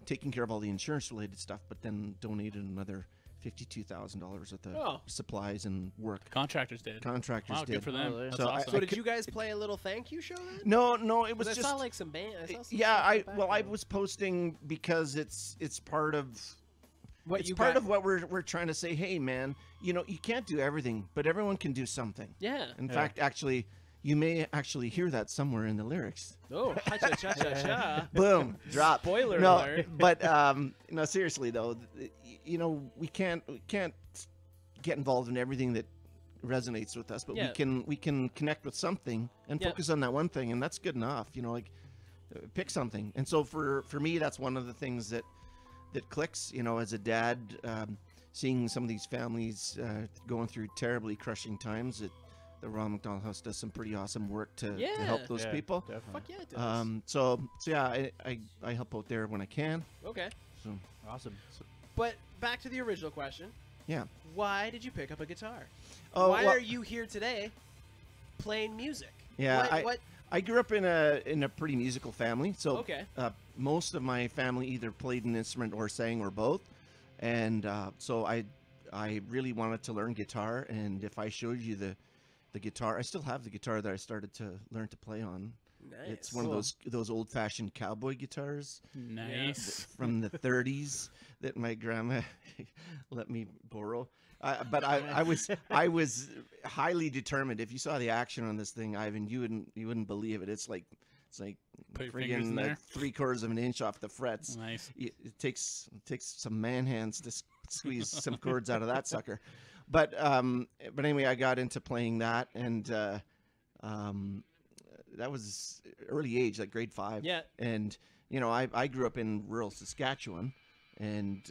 taking care of all the insurance related stuff, but then donated another $52,000 worth of Oh. supplies and work. Contractors did. Contractors Wow, did. good for them. Oh, That's So awesome. So did you guys play a little thank you show then? No, it was 'Cause just I saw like some band. I saw some yeah. stuff in the I background. was posting because it's part of What it's you part got- of what we're trying to say. Hey, man, you can't do everything, but everyone can do something. Yeah. In fact, actually, you may actually hear that somewhere in the lyrics. Oh, cha cha cha cha cha. Boom, drop. Spoiler no, alert. But no, seriously though, we can't get involved in everything that resonates with us, but Yeah. we can connect with something and Yeah. focus on that one thing, and that's good enough. Pick something. And so for me, that's one of the things that clicks. As a dad, seeing some of these families going through terribly crushing times. The Ronald McDonald House does some pretty awesome work to help Yeah. those Yeah, people. Definitely. Fuck yeah, it does. So yeah, I help out there when I can. Okay. So Awesome. But back to the original question. yeah. Why did you pick up a guitar? Oh, Why well, are you here today playing music? Yeah, What? I grew up in a pretty musical family. So Okay. most of my family either played an instrument or sang or both, and so I really wanted to learn guitar. And if I showed you the guitar, I still have the guitar that I started to learn to play on. Nice. It's one of those old-fashioned cowboy guitars Nice. from the 30s that my grandma let me borrow. But I was highly determined. If you saw the action on this thing, Ivan, you wouldn't believe it. It's like Put your fingers in friggin' there. 3/4 of an inch off the frets. Nice. It takes some man hands to squeeze some chords out of that sucker. But anyway, I got into playing that, and that was early age, like grade 5. Yeah. And I grew up in rural Saskatchewan, and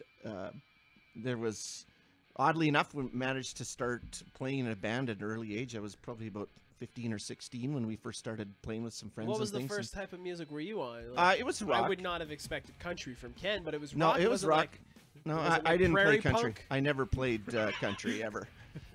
there was, oddly enough, we managed to start playing in a band at an early age. I was probably about 15 or 16 when we first started playing with some friends. What was and the things. first type of music were you on? It was rock. I would not have expected country from Ken, but it was No, rock. it was wasn't rock. like No, was it I like didn't play prairie country. punk? I never played country ever.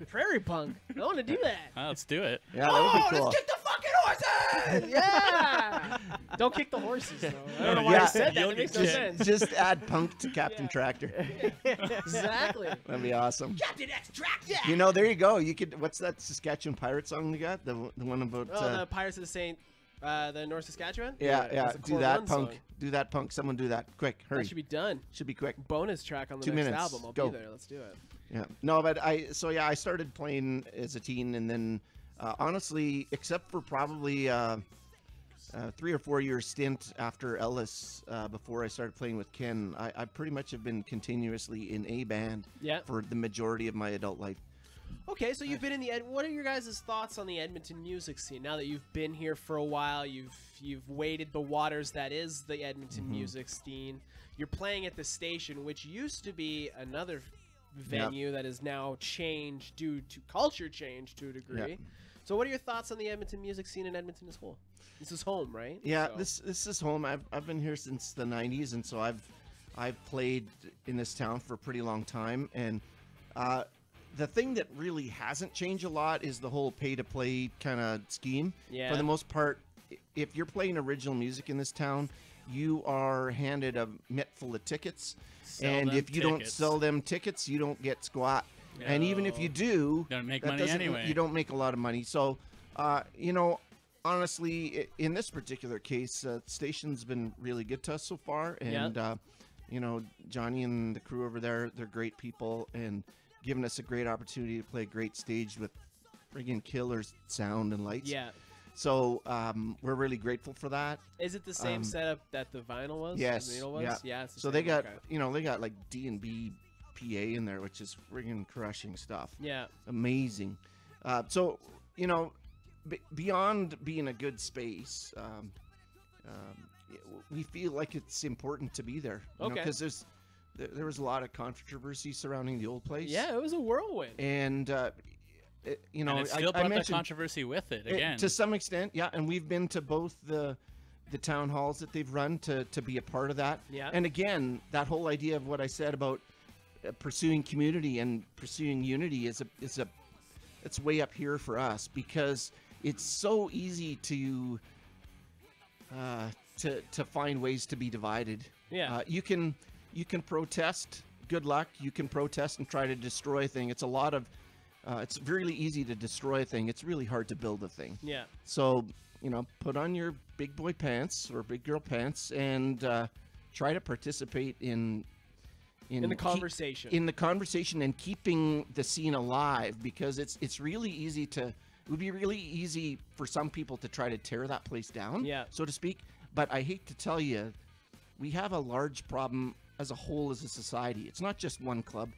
prairie punk. I want to do that. Let's do it. Yeah, that would be cool. Let's kick the fucking horses! Yeah. Don't kick the horses though. I don't know why I Yeah. said that. You'll It makes get no kicked. sense. Just add punk to Captain Tractor. Exactly. That'd be awesome. Captain Extract. Yeah. There you go. You could. What's that Saskatchewan pirate song they got? The one about. Oh, the Pirates of the Saint, the North Saskatchewan. yeah. That's a Do Core that, One punk. song. Do that, punk. Someone do that. Quick, hurry. That should be done. Should be quick. Bonus track on the 2 next minutes. album. I'll Go. be there. Let's do it. Yeah. No, but I started playing as a teen, and then honestly, except for probably 3 or 4 year stint after Ellis, before I started playing with Ken, I pretty much have been continuously in a band Yeah. for the majority of my adult life. Okay, so you've been in the what are your guys' thoughts on the Edmonton music scene now that you've been here for a while? You've waded the waters that is the Edmonton music scene. You're playing at the station, which used to be another venue that is now changed due to culture change to a degree. Yeah. So what are your thoughts on the Edmonton music scene in Edmonton as whole? This is home, right? Yeah, So- this is home. I've been here since the 90s, and so I've played in this town for a pretty long time. And the thing that really hasn't changed a lot is the whole pay-to-play kind of scheme. Yeah. For the most part, if you're playing original music in this town, you are handed a mitt full of tickets, Sell and them if you don't tickets. sell them tickets, you don't get squat. And even if you do, Don't make that money doesn't- anyway. You don't make a lot of money. So, honestly, in this particular case, the station's been really good to us so far, and you know, Johnny and the crew over there, they're great people, and giving us a great opportunity to play a great stage with friggin' killer sound and lights. Yeah. So we're really grateful for that. Is it the same setup that the vinyl was? Yes, The vinyl was? yeah. Yeah. It's the So they same, got, okay. you know, they got like D&B PA in there, which is friggin' crushing stuff. Yeah. Amazing. So, you know, beyond being a good space, we feel like it's important to be there. Okay. Because there was a lot of controversy surrounding the old place. Yeah, it was a whirlwind. And, you know, and it still I brought that mentioned controversy with it again. to some extent, yeah. And we've been to both the town halls that they've run to be a part of that. Yeah. And again, that whole idea of what I said about pursuing community and pursuing unity it's way up here for us, because it's so easy to find ways to be divided. Yeah. You can protest. Good luck. You can protest and try to destroy a thing. It's a lot of it's really easy to destroy a thing. It's really hard to build a thing. Yeah. So, you know, put on your big boy pants or big girl pants and try to participate in In the conversation. in the conversation and keeping the scene alive, because it's really easy to, it would be really easy for some people to try to tear that place down, Yeah. so to speak. But I hate to tell you, we have a large problem as a whole as a society. It's not just one club.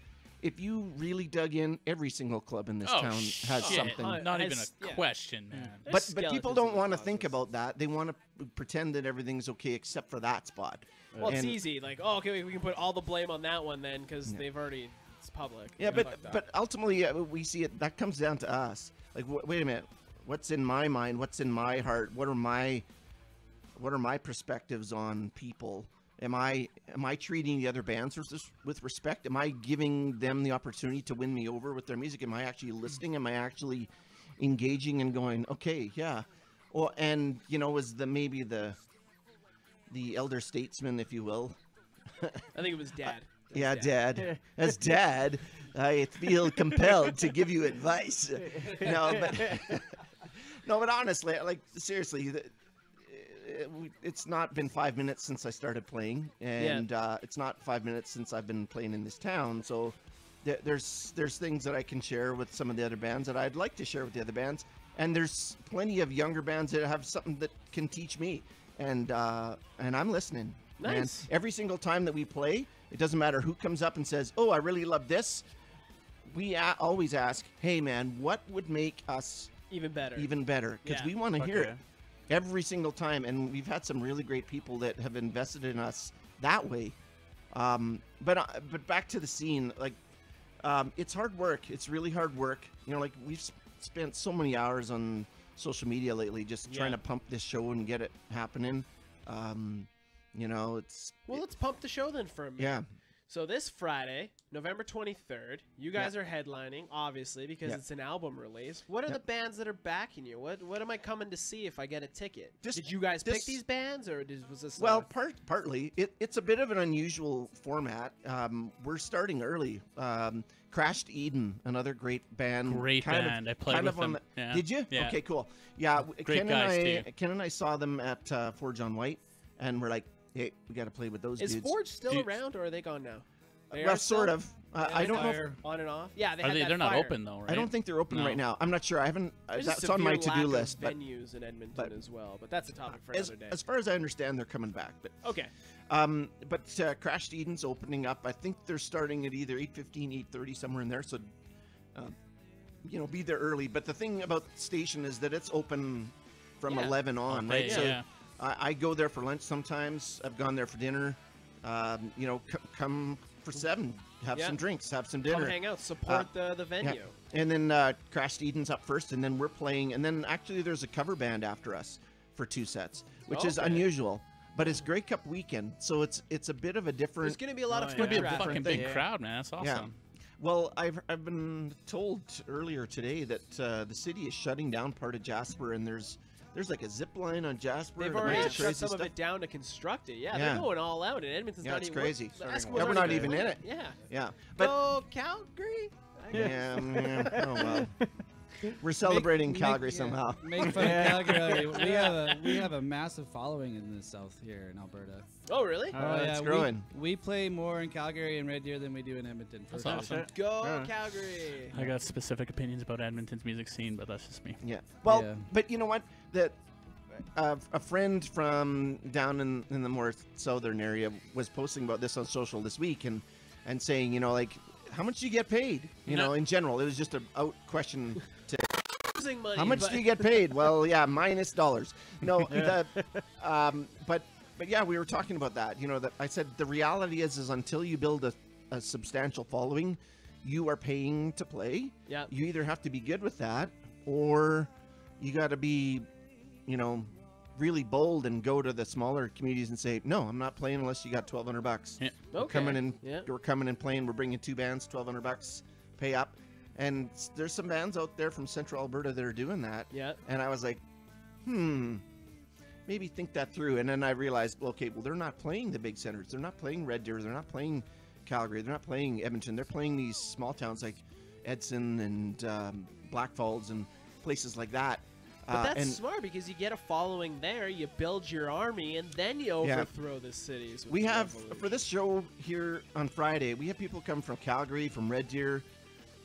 If you really dug in, every single club in this oh, town has shit. something. Not even Has- a yeah. question, man. There's But people skeletons don't in the want to think closets. about that. They want to pretend that everything's okay except for that spot. Well, it's And- easy. Like, oh, okay, we can put all the blame on that one then, because they've already, it's public. Yeah, Fuck but that. but ultimately we see it. That comes down to us. Like, wait a minute. What's in my mind? What's in my heart? What are my perspectives on people? Am I treating the other bands with respect? Am I giving them the opportunity to win me over with their music? Am I actually listening? Am I actually engaging and going, okay, yeah? Well, and you know, is maybe the elder statesman, if you will. I think it was Dad. Yeah, Dad. As Dad, I feel compelled to give you advice. No, but honestly, like seriously, it's not been 5 minutes since I started playing, and it's not 5 minutes since I've been playing in this town. So there's things that I can share with some of the other bands that I'd like to share with the other bands, and there's plenty of younger bands that have something that can teach me, and I'm listening. Nice. And every single time that we play, it doesn't matter who comes up and says, "Oh, I really love this." We always ask, "Hey, man, what would make us Even better. even better?" Because Yeah. we want to hear Okay. it every single time, and we've had some really great people that have invested in us that way. But back to the scene, like it's hard work. It's really hard work. You know, like we've spent so many hours on social media lately, just trying Yeah. to pump this show and get it happening. You know, it's Well, let's pump the show then for a minute. yeah. So this Friday, November 23rd, you guys are headlining, obviously, because Yeah. it's an album release. What are Yeah. the bands that are backing you? What am I coming to see if I get a ticket? This- Did you guys pick this- these bands, or was this? Well, partly. It's a bit of an unusual format. We're starting early. Crashed Eden, another great band. Great band. I played kind with of on them. the- Yeah. Did you? Yeah. Okay, cool. Yeah, Great guys, too. Ken and I saw them at Forge on White, and we're like, hey, we got to play with those is dudes. Forge still Dude. around, or are they gone now? They Well, are still? sort of. They I had don't know. fire on and off. Yeah, they Are had they? that They're not fire. open though, right? I don't think they're open No. right now. I'm not sure. I haven't. There's a That's on my severe to-do lack list. of But venues in Edmonton but- as well, but that's a topic for as, another day. as far as I understand, they're coming back. But Okay. But Crashed Eden's opening up. I think they're starting at either 8:15, 8:30, somewhere in there. So, you know, be there early. But the thing about the station is that it's open from Yeah. 11 on, All day, right? So yeah. I go there for lunch sometimes. I've gone there for dinner. You know, come for 7, have Yeah. some drinks, have some Come dinner. hang out, support the Yeah. venue. And then Crashed Eden's up first, and then we're playing. And then actually there's a cover band after us for 2 sets, which is Okay. unusual. But it's Grey Cup weekend, so it's a bit of a different. There's going to be a lot of Oh, foot It's gonna be a traffic. fucking thing. big Yeah. crowd, man. That's awesome. Yeah. Well, I've been told earlier today that the city is shutting down part of Jasper, and there's like a zip line on Jasper. They've and a already bunch of shut crazy some of stuff. it down to construct it. Yeah, Yeah. they're going all out, and Edmonton's Yeah, not it's even. crazy. Ask Starting them on what's we're not gonna even in win. it. Yeah. Yeah, but Go Calgary. I guess. yeah, oh, well. We're celebrating Make- Calgary yeah, somehow. Make fun of Calgary. We have a massive following in the south here in Alberta. Oh, really? It's growing. We play more in Calgary and Red Deer than we do in Edmonton. That's for awesome. Go Yeah. Calgary. I got specific opinions about Edmonton's music scene, but that's just me. Yeah. Well, Yeah. but you know what? That a friend from down in the more southern area was posting about this on social this week and saying, you know, like, how much do you get paid? You know, in general, it was just a out question to Losing money. how much but- do you get paid? Well, yeah, minus dollars. No, but yeah, we were talking about that. You know, that I said the reality is until you build a substantial following, you are paying to play. Yeah. You either have to be good with that, or you got to be, you know, really bold and go to the smaller communities and say, no, I'm not playing unless you got $1,200. Yeah. We're Okay. coming in. Yeah. We're coming and playing. We're bringing 2 bands, $1,200, pay up. And there's some bands out there from Central Alberta that are doing that. Yeah. And I was like, maybe think that through. And then I realized, well, okay, well, they're not playing the big centers. They're not playing Red Deer. They're not playing Calgary. They're not playing Edmonton. They're playing these small towns like Edson and Blackfalds and places like that. But that's and smart because you get a following there, you build your army, and then you overthrow the cities. With we the have, revolution. for this show here on Friday, we have people come from Calgary, from Red Deer,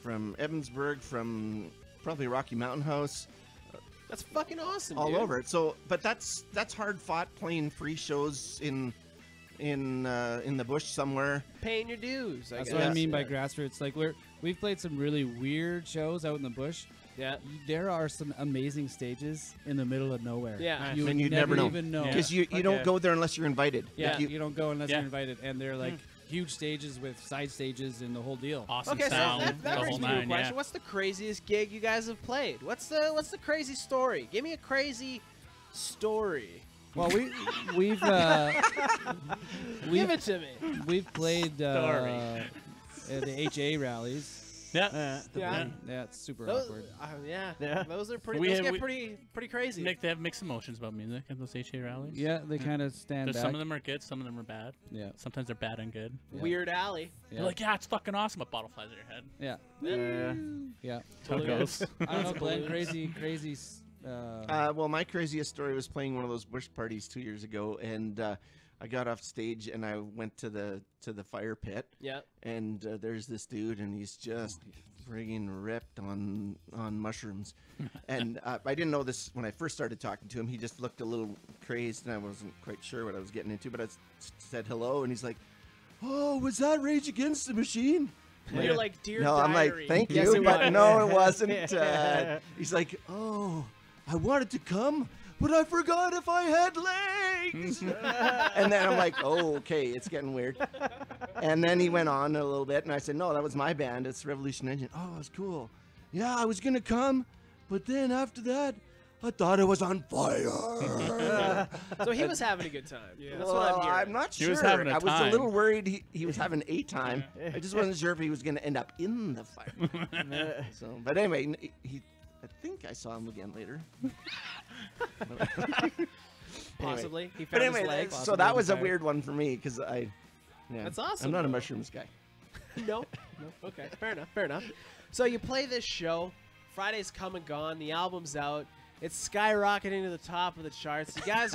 from Evansburg, from probably Rocky Mountain House, That's fucking awesome. all dude. over it. So, but that's hard fought playing free shows in the bush somewhere. Paying your dues. I That's guess. what I mean by Yeah. grassroots. Like we've played some really weird shows out in the bush. Yeah. There are some amazing stages in the middle of nowhere. Yeah. you And would you'd never know. even know. Yeah. Because you don't Okay. go there unless you're invited. Yeah, Like you don't go unless Yeah. you're invited, and they're like huge stages with side stages and the whole deal. Awesome Okay, so sound, that the brings whole me to a nine. question. Yeah. What's the craziest gig you guys have played? What's the crazy story? Give me a crazy story. Well, we've Give it to me. we've played Story. at the HA rallies. Yeah. Yeah. Yeah, it's super Those, awkward. Yeah. Those are pretty. We those have- get we- pretty crazy. Nick, they have mixed emotions about music at those HA rallies. Yeah, they kind of stand There's back. some of them are good, some of them are bad. Yeah, Sometimes they're bad and good. yeah. Weird Alley. Yeah. You're like, yeah, it's fucking awesome, but bottle flies at your head. yeah, yeah. That's how it goes. I don't know, Glenn. Crazy. Well, my craziest story was playing one of those bush parties 2 years ago, and I got off stage and I went to the fire pit, Yeah. and there's this dude, and he's just friggin' ripped on mushrooms, and I didn't know this when I first started talking to him. He just looked a little crazed, and I wasn't quite sure what I was getting into, but I said hello, and he's like, "Oh, was that Rage Against the Machine?" You're like, dear No, I'm like, diary. thank Yes, you, it but was. no, it wasn't. He's like, oh, I wanted to come, but I forgot if I had legs. And then I'm like, oh, okay, it's getting weird. And then he went on a little bit, and I said, no, that was my band. It's Revolution Engine. Oh, that's cool. Yeah, I was going to come, but then after that, I thought it was on fire. So he was having a good time. That's Well, what I'm hearing. I'm not He sure. was having a I was a time. little worried he was having a time. I just wasn't sure if he was going to end up in the fire. So, but anyway, I think I saw him again later. Possibly. He But found anyway, his legs. so that was a weird one for me because yeah, That's awesome, I'm not a though. mushrooms guy. No. Okay. Fair enough. Fair enough. So you play this show. Friday's come and gone. The album's out. It's skyrocketing to the top of the charts. You guys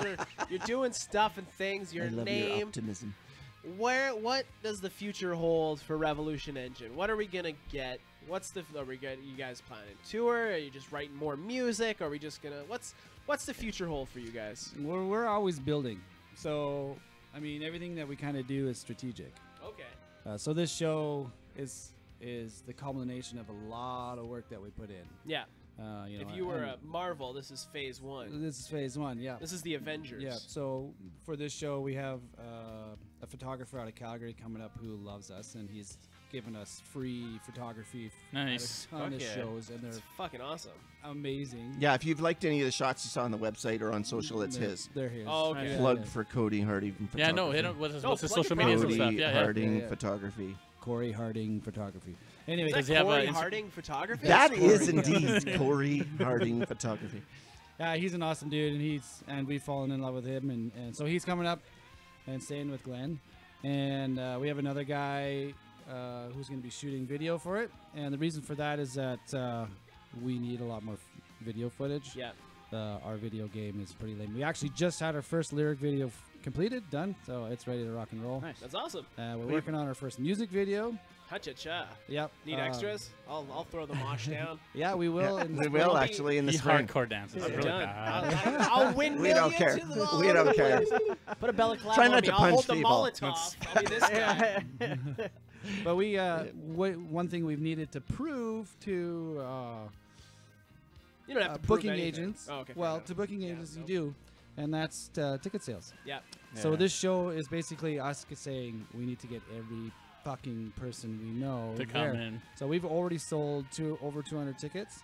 you're doing stuff and things. Your I love your name. optimism. What does the future hold for Revolution Engine? What are we gonna get? Are you guys planning a tour? Are you just writing more music? Are we just gonna what's the future hold for you guys? We're always building. So, I mean, everything that we kind of do is strategic. Okay. So this show is the culmination of a lot of work that we put in. Yeah. You know, If you were and a Marvel, this is phase 1. this is phase 1. Yeah. This is the Avengers. Yeah. So for this show, we have a photographer out of Calgary coming up who loves us, and he's given us free photography Nice. at a ton of Fuck yeah. shows, and It's they're fucking awesome. amazing. Yeah, if you've liked any of the shots you saw on the website or on social, it's They're- his. They're his. Oh, okay. Yeah, Plug yeah. for Cody Hardy from Yeah, photography. no, hit him. What's his, No, what's his plug social your medias and Cody stuff? Yeah, yeah. Harding Yeah, yeah. photography. Corey Harding photography. Anyway, Is Does that he have Corey a Harding photography? That is Corey. indeed Corey Harding photography. he's an awesome dude, and we've fallen in love with him, and so he's coming up and staying with Glenn, and we have another guy who's going to be shooting video for it, and the reason for that is that we need a lot more video footage. Yeah. Our video game is pretty lame. We actually just had our first lyric video completed, done, so it's ready to rock and roll. Nice. That's awesome. We're working on our first music video. Ha-cha-cha. Yep. Need extras? I'll throw the mosh down. Yeah, we will. Yeah, in we the will spring. actually in the He spring. hardcore dances. I'm really done. bad. I'll win We don't care. We don't care. Put a balaclava Try on not me. to I'll punch hold the people. Molotov. I'll be this guy. But we, one thing we've needed to prove to You don't have to prove booking anything. agents. Oh, okay, fair Well, enough. to booking agents, you do, and that's ticket sales. Yeah. So Yeah. this show is basically us saying we need to get every fucking person we know To there. come in. So we've already sold over 200 tickets,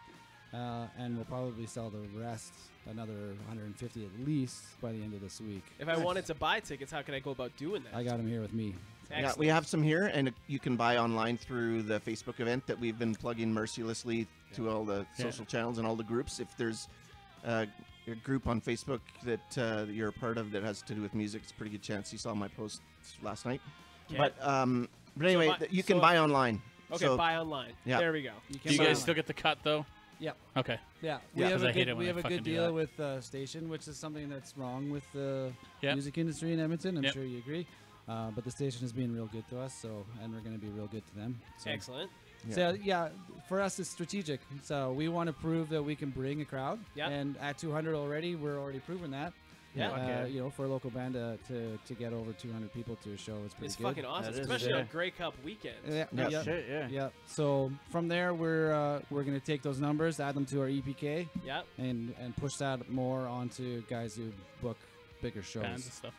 and we'll probably sell the rest, another 150 at least, by the end of this week. If I wanted to buy tickets, how can I go about doing that? I got them here with me. Yeah, Excellent. we have some here, and you can buy online through the Facebook event that we've been plugging mercilessly to all the social channels and all the groups. If there's a group on Facebook that you're a part of that has to do with music, it's a pretty good chance you saw my post last night. Okay. But anyway, buy- you can so- buy online. Okay, So- buy online. Yeah. There we go. You Do you buy guys online. still get the cut though? Yep. Okay. Yeah, Yeah, 'cause I hate it when we they have a fucking good do deal that. with Station, which is something that's wrong with the Yep. music industry in Edmonton. I'm Yep. sure you agree. But the station has been real good to us, and we're going to be real good to them. So. Excellent. So yeah, for us it's strategic. So we want to prove that we can bring a crowd. Yeah. And at 200 already, we're already proving that. Yeah. Okay. You know, for a local band to get over 200 people to a show is pretty It's good. fucking awesome, That is, especially yeah. on Grey Cup weekend. Yeah. Yeah. Yeah. Shit, yeah. Yeah. So from there, we're going to take those numbers, add them to our EPK, Yeah. and push that more onto guys who book bigger shows. Bands and stuff.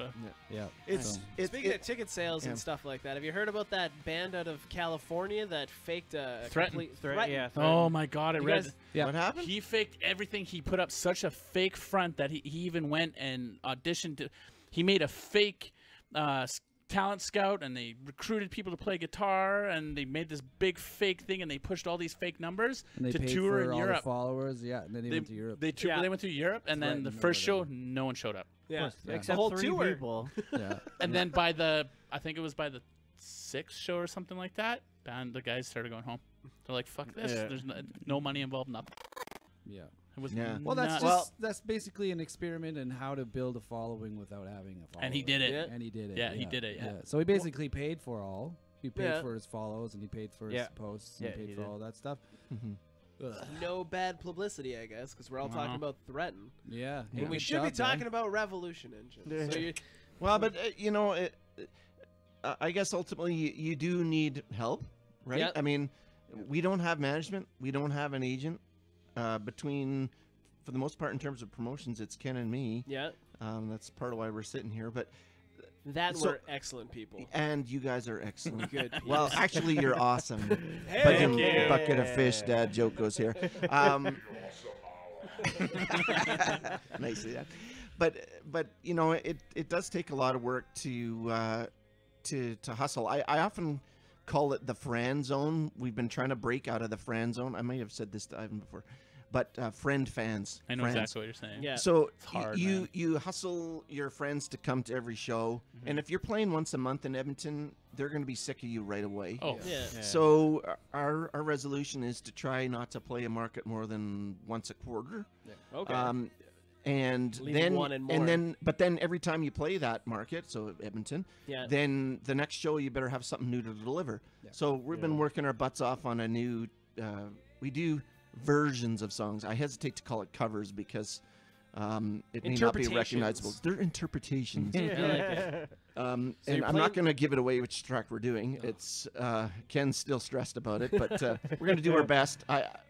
Yeah. It's So- Speaking of ticket sales yeah. and stuff like that, have you heard about that band out of California that faked a Threaten. complete Threat, yeah. Oh my God! I You read. guys- Yeah. what happened. He faked everything. He put up such a fake front that he even went and auditioned. He made a fake talent scout, and they recruited people to play guitar, and they made this big fake thing, and they pushed all these fake numbers And they to paid tour for in all Europe. the followers. Yeah. And then they went to Europe. Yeah. They went to Europe, and then the Threatened or first show, whatever. no one showed up. Yeah. Yeah. Except The whole 3 tour. people. yeah. And then I think it was by the 6th show or something like that, the guys started going home. They're like, "Fuck this! Yeah. There's no money involved, nothing." Yeah. It was Yeah. Well, that's not- just that's basically an experiment in how to build a following without having a following. And he did it. Yeah. And he did it. Yeah, he did it, yeah. So he basically paid for all. He paid Yeah. for his follows, and he paid for his Yeah. posts, Yeah, and he he paid for did. all that stuff. No bad publicity, I guess, because we're all talking Uh-huh. about Threaten. Yeah. And we should be talking about Revolution Engine. So you, Well, but I guess ultimately you do need help, right? Yeah. I mean, we don't have management. We don't have an agent. Between, for the most part, in terms of promotions, it's Ken and me. yeah, That's part of why we're sitting here. But that So- were excellent people. and you guys are excellent. Good. Well, people. actually, you're awesome. Hey! Bucket, Yeah. bucket of fish, Dad joke goes here. Nicely done. But you know, it does take a lot of work to hustle. I often call it the Fran zone. We've been trying to break out of the Fran zone. I may have said this to Ivan before, but friend fans. I know friends. exactly what you're saying. Yeah. So It's hard, you man. you hustle your friends to come to every show, and if you're playing once a month in Edmonton, they're going to be sick of you right away. Oh, Yeah. So our resolution is to try not to play a market more than once a quarter. Okay. And Leave then one and more. but then every time you play that market, so Edmonton, Yeah. then the next show you better have something new to deliver. Yeah. So we've been working our butts off on a new. We do versions of songs. I hesitate to call it covers because it may not be recognizable. Interpretations. They're interpretations. I like it. And you're I'm not playing- going to give it away which track we're doing. It's Ken's still stressed about it, but we're going to do our best.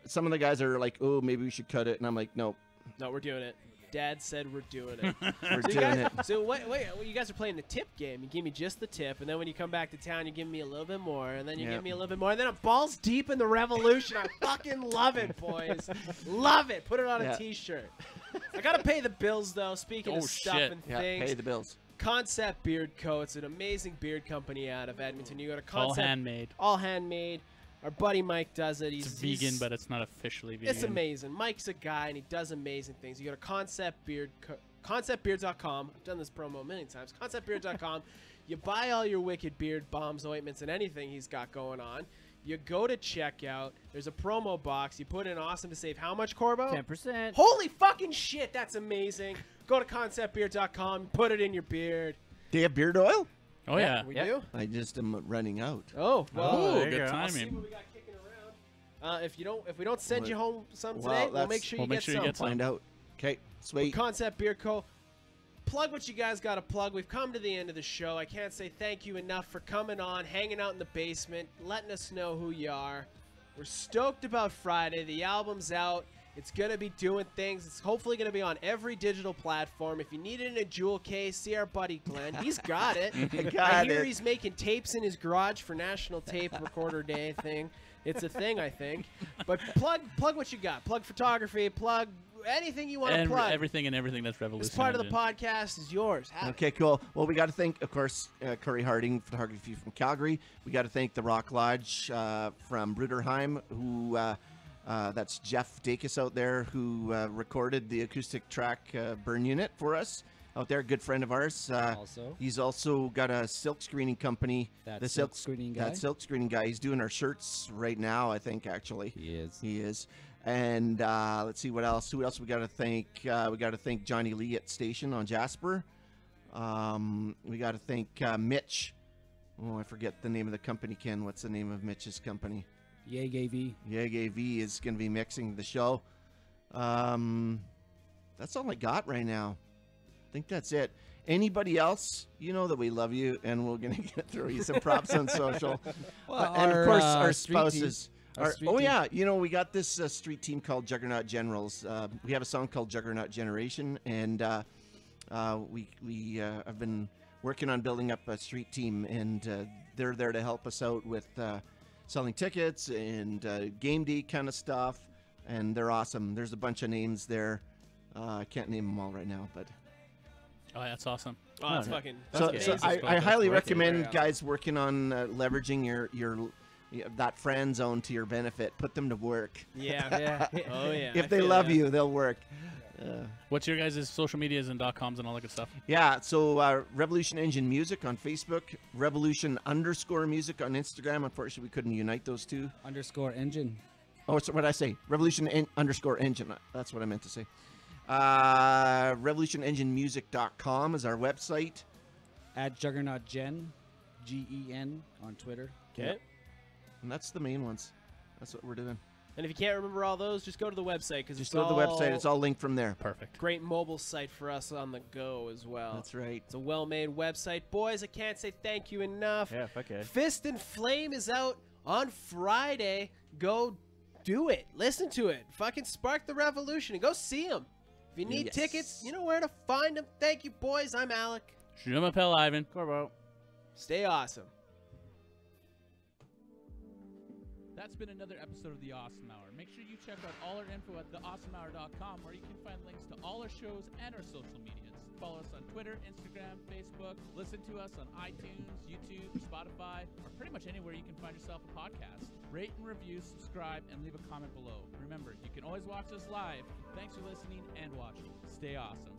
Some of the guys are like, "Oh, maybe we should cut it," and I'm like, "No, No, we're doing it. Dad said we're doing it. we're So you doing guys, it." so wait, you guys are playing the tip game. You give me just the tip, and then when you come back to town, you give me a little bit more, and then you Yeah. give me a little bit more, and then I'm balls deep in the revolution. I fucking love it, boys. Love it. Put it on Yeah. a T-shirt. I gotta pay the bills though. Speaking Oh, of stuff shit. and Yeah, things, pay the bills. Concept Beard Co. It's an amazing beard company out of Edmonton. You go to all Concept, handmade. all handmade. Our buddy Mike does it. It's vegan, but it's not officially vegan. it's amazing. Mike's a guy, and he does amazing things. You go to conceptbeard.com. I've done this promo many times. Conceptbeard.com. You buy all your wicked beard bombs, ointments, and anything he's got going on. You go to checkout. There's a promo box. You put in awesome to save how much, Corbo? 10%. Holy fucking shit, that's amazing. Go to conceptbeard.com, put it in your beard. Do you have beard oil? Oh yeah. We Yeah. do? I just am running out. Oh, well. Oh, there you good go. I'll see timing. what we got kicking around. If we don't send What? you home some Well, today, we'll that's- make sure you We'll get make sure you some. get some. Find out. Okay, sweet. Concept Beer Co. Plug what you guys got to plug. We've come to the end of the show. I can't say thank you enough for coming on, hanging out in the basement, letting us know who you are. We're stoked about Friday. The album's out. It's going to be doing things. It's hopefully going to be on every digital platform. If you need it in a jewel case, see our buddy Glenn. He's got it. I hear he's making tapes in his garage for National Tape Recorder Day thing. It's a thing, I think. But plug what you got. Plug photography. Plug anything you want to And plug. everything that's Revolution. This part of the Engine. podcast is yours. Have it. Okay, cool. Well, we got to thank, of course, Curry Harding Photography from Calgary. We got to thank the Rock Lodge from Bruderheim, who that's Jeff Dacus out there, who recorded the acoustic track Burn Unit for us out there. Good friend of ours. Also. He's also got a silk screening company. That the silk screening guy? That silk screening guy. He's doing our shirts right now, I think, actually. He is. He is. And let's see what else. Who else we got to thank? We got to thank Johnny Lee at Station on Jasper. We got to thank Mitch. Oh, I forget the name of the company, Ken. What's the name of Mitch's company? Yay, AV. Yeg AV is going to be mixing the show. That's all I got right now. I think that's it. Anybody else? You know that we love you, and we're going to throw you some props on social. Well, And of course, our street team. spouses. Our street Oh team. yeah, you know we got this street team called Juggernaut Generals. We have a song called Juggernaut Generation, and we have been working on building up a street team, and they're there to help us out with selling tickets and game day kind of stuff, and they're awesome. There's a bunch of names there. I can't name them all right now, but Oh, that's awesome. Oh, that's Oh, fucking. so, That's so amazing. I highly Worth it. recommend Yeah. guys working on leveraging your that friend zone to your benefit. Put them to work. Yeah. Oh yeah. I If they feel love that. you, they'll work. What's your guys' social medias and .coms and all that good stuff? Yeah, so Revolution Engine Music on Facebook, Revolution_music on Instagram. Unfortunately, we couldn't unite those two. _engine. Oh, so what did I say? Revolution_engine. That's what I meant to say. RevolutionEngineMusic.com is our website. At Juggernaut Gen. GEN on Twitter. Okay. And that's the main ones. That's what we're doing. And if you can't remember all those, just go to the website because Just it's go to the website. It's all linked from there. Perfect. great mobile site for us on the go as well. That's right. It's a well-made website, boys. I can't say thank you enough. Yeah, fuck yeah. Fist and Flame is out on Friday. Go do it. Listen to it. Fucking spark the revolution and go see them. If you need Yes. tickets, you know where to find them. Thank you, boys. I'm Alec. Shumapel Ivan. Corbo. Stay awesome. That's been another episode of The Awesome Hour. Make sure you check out all our info at theawesomehour.com, where you can find links to all our shows and our social medias. Follow us on Twitter, Instagram, Facebook. Listen to us on iTunes, YouTube, Spotify, or pretty much anywhere you can find yourself a podcast. Rate and review, subscribe, and leave a comment below. Remember, you can always watch us live. Thanks for listening and watching. Stay awesome.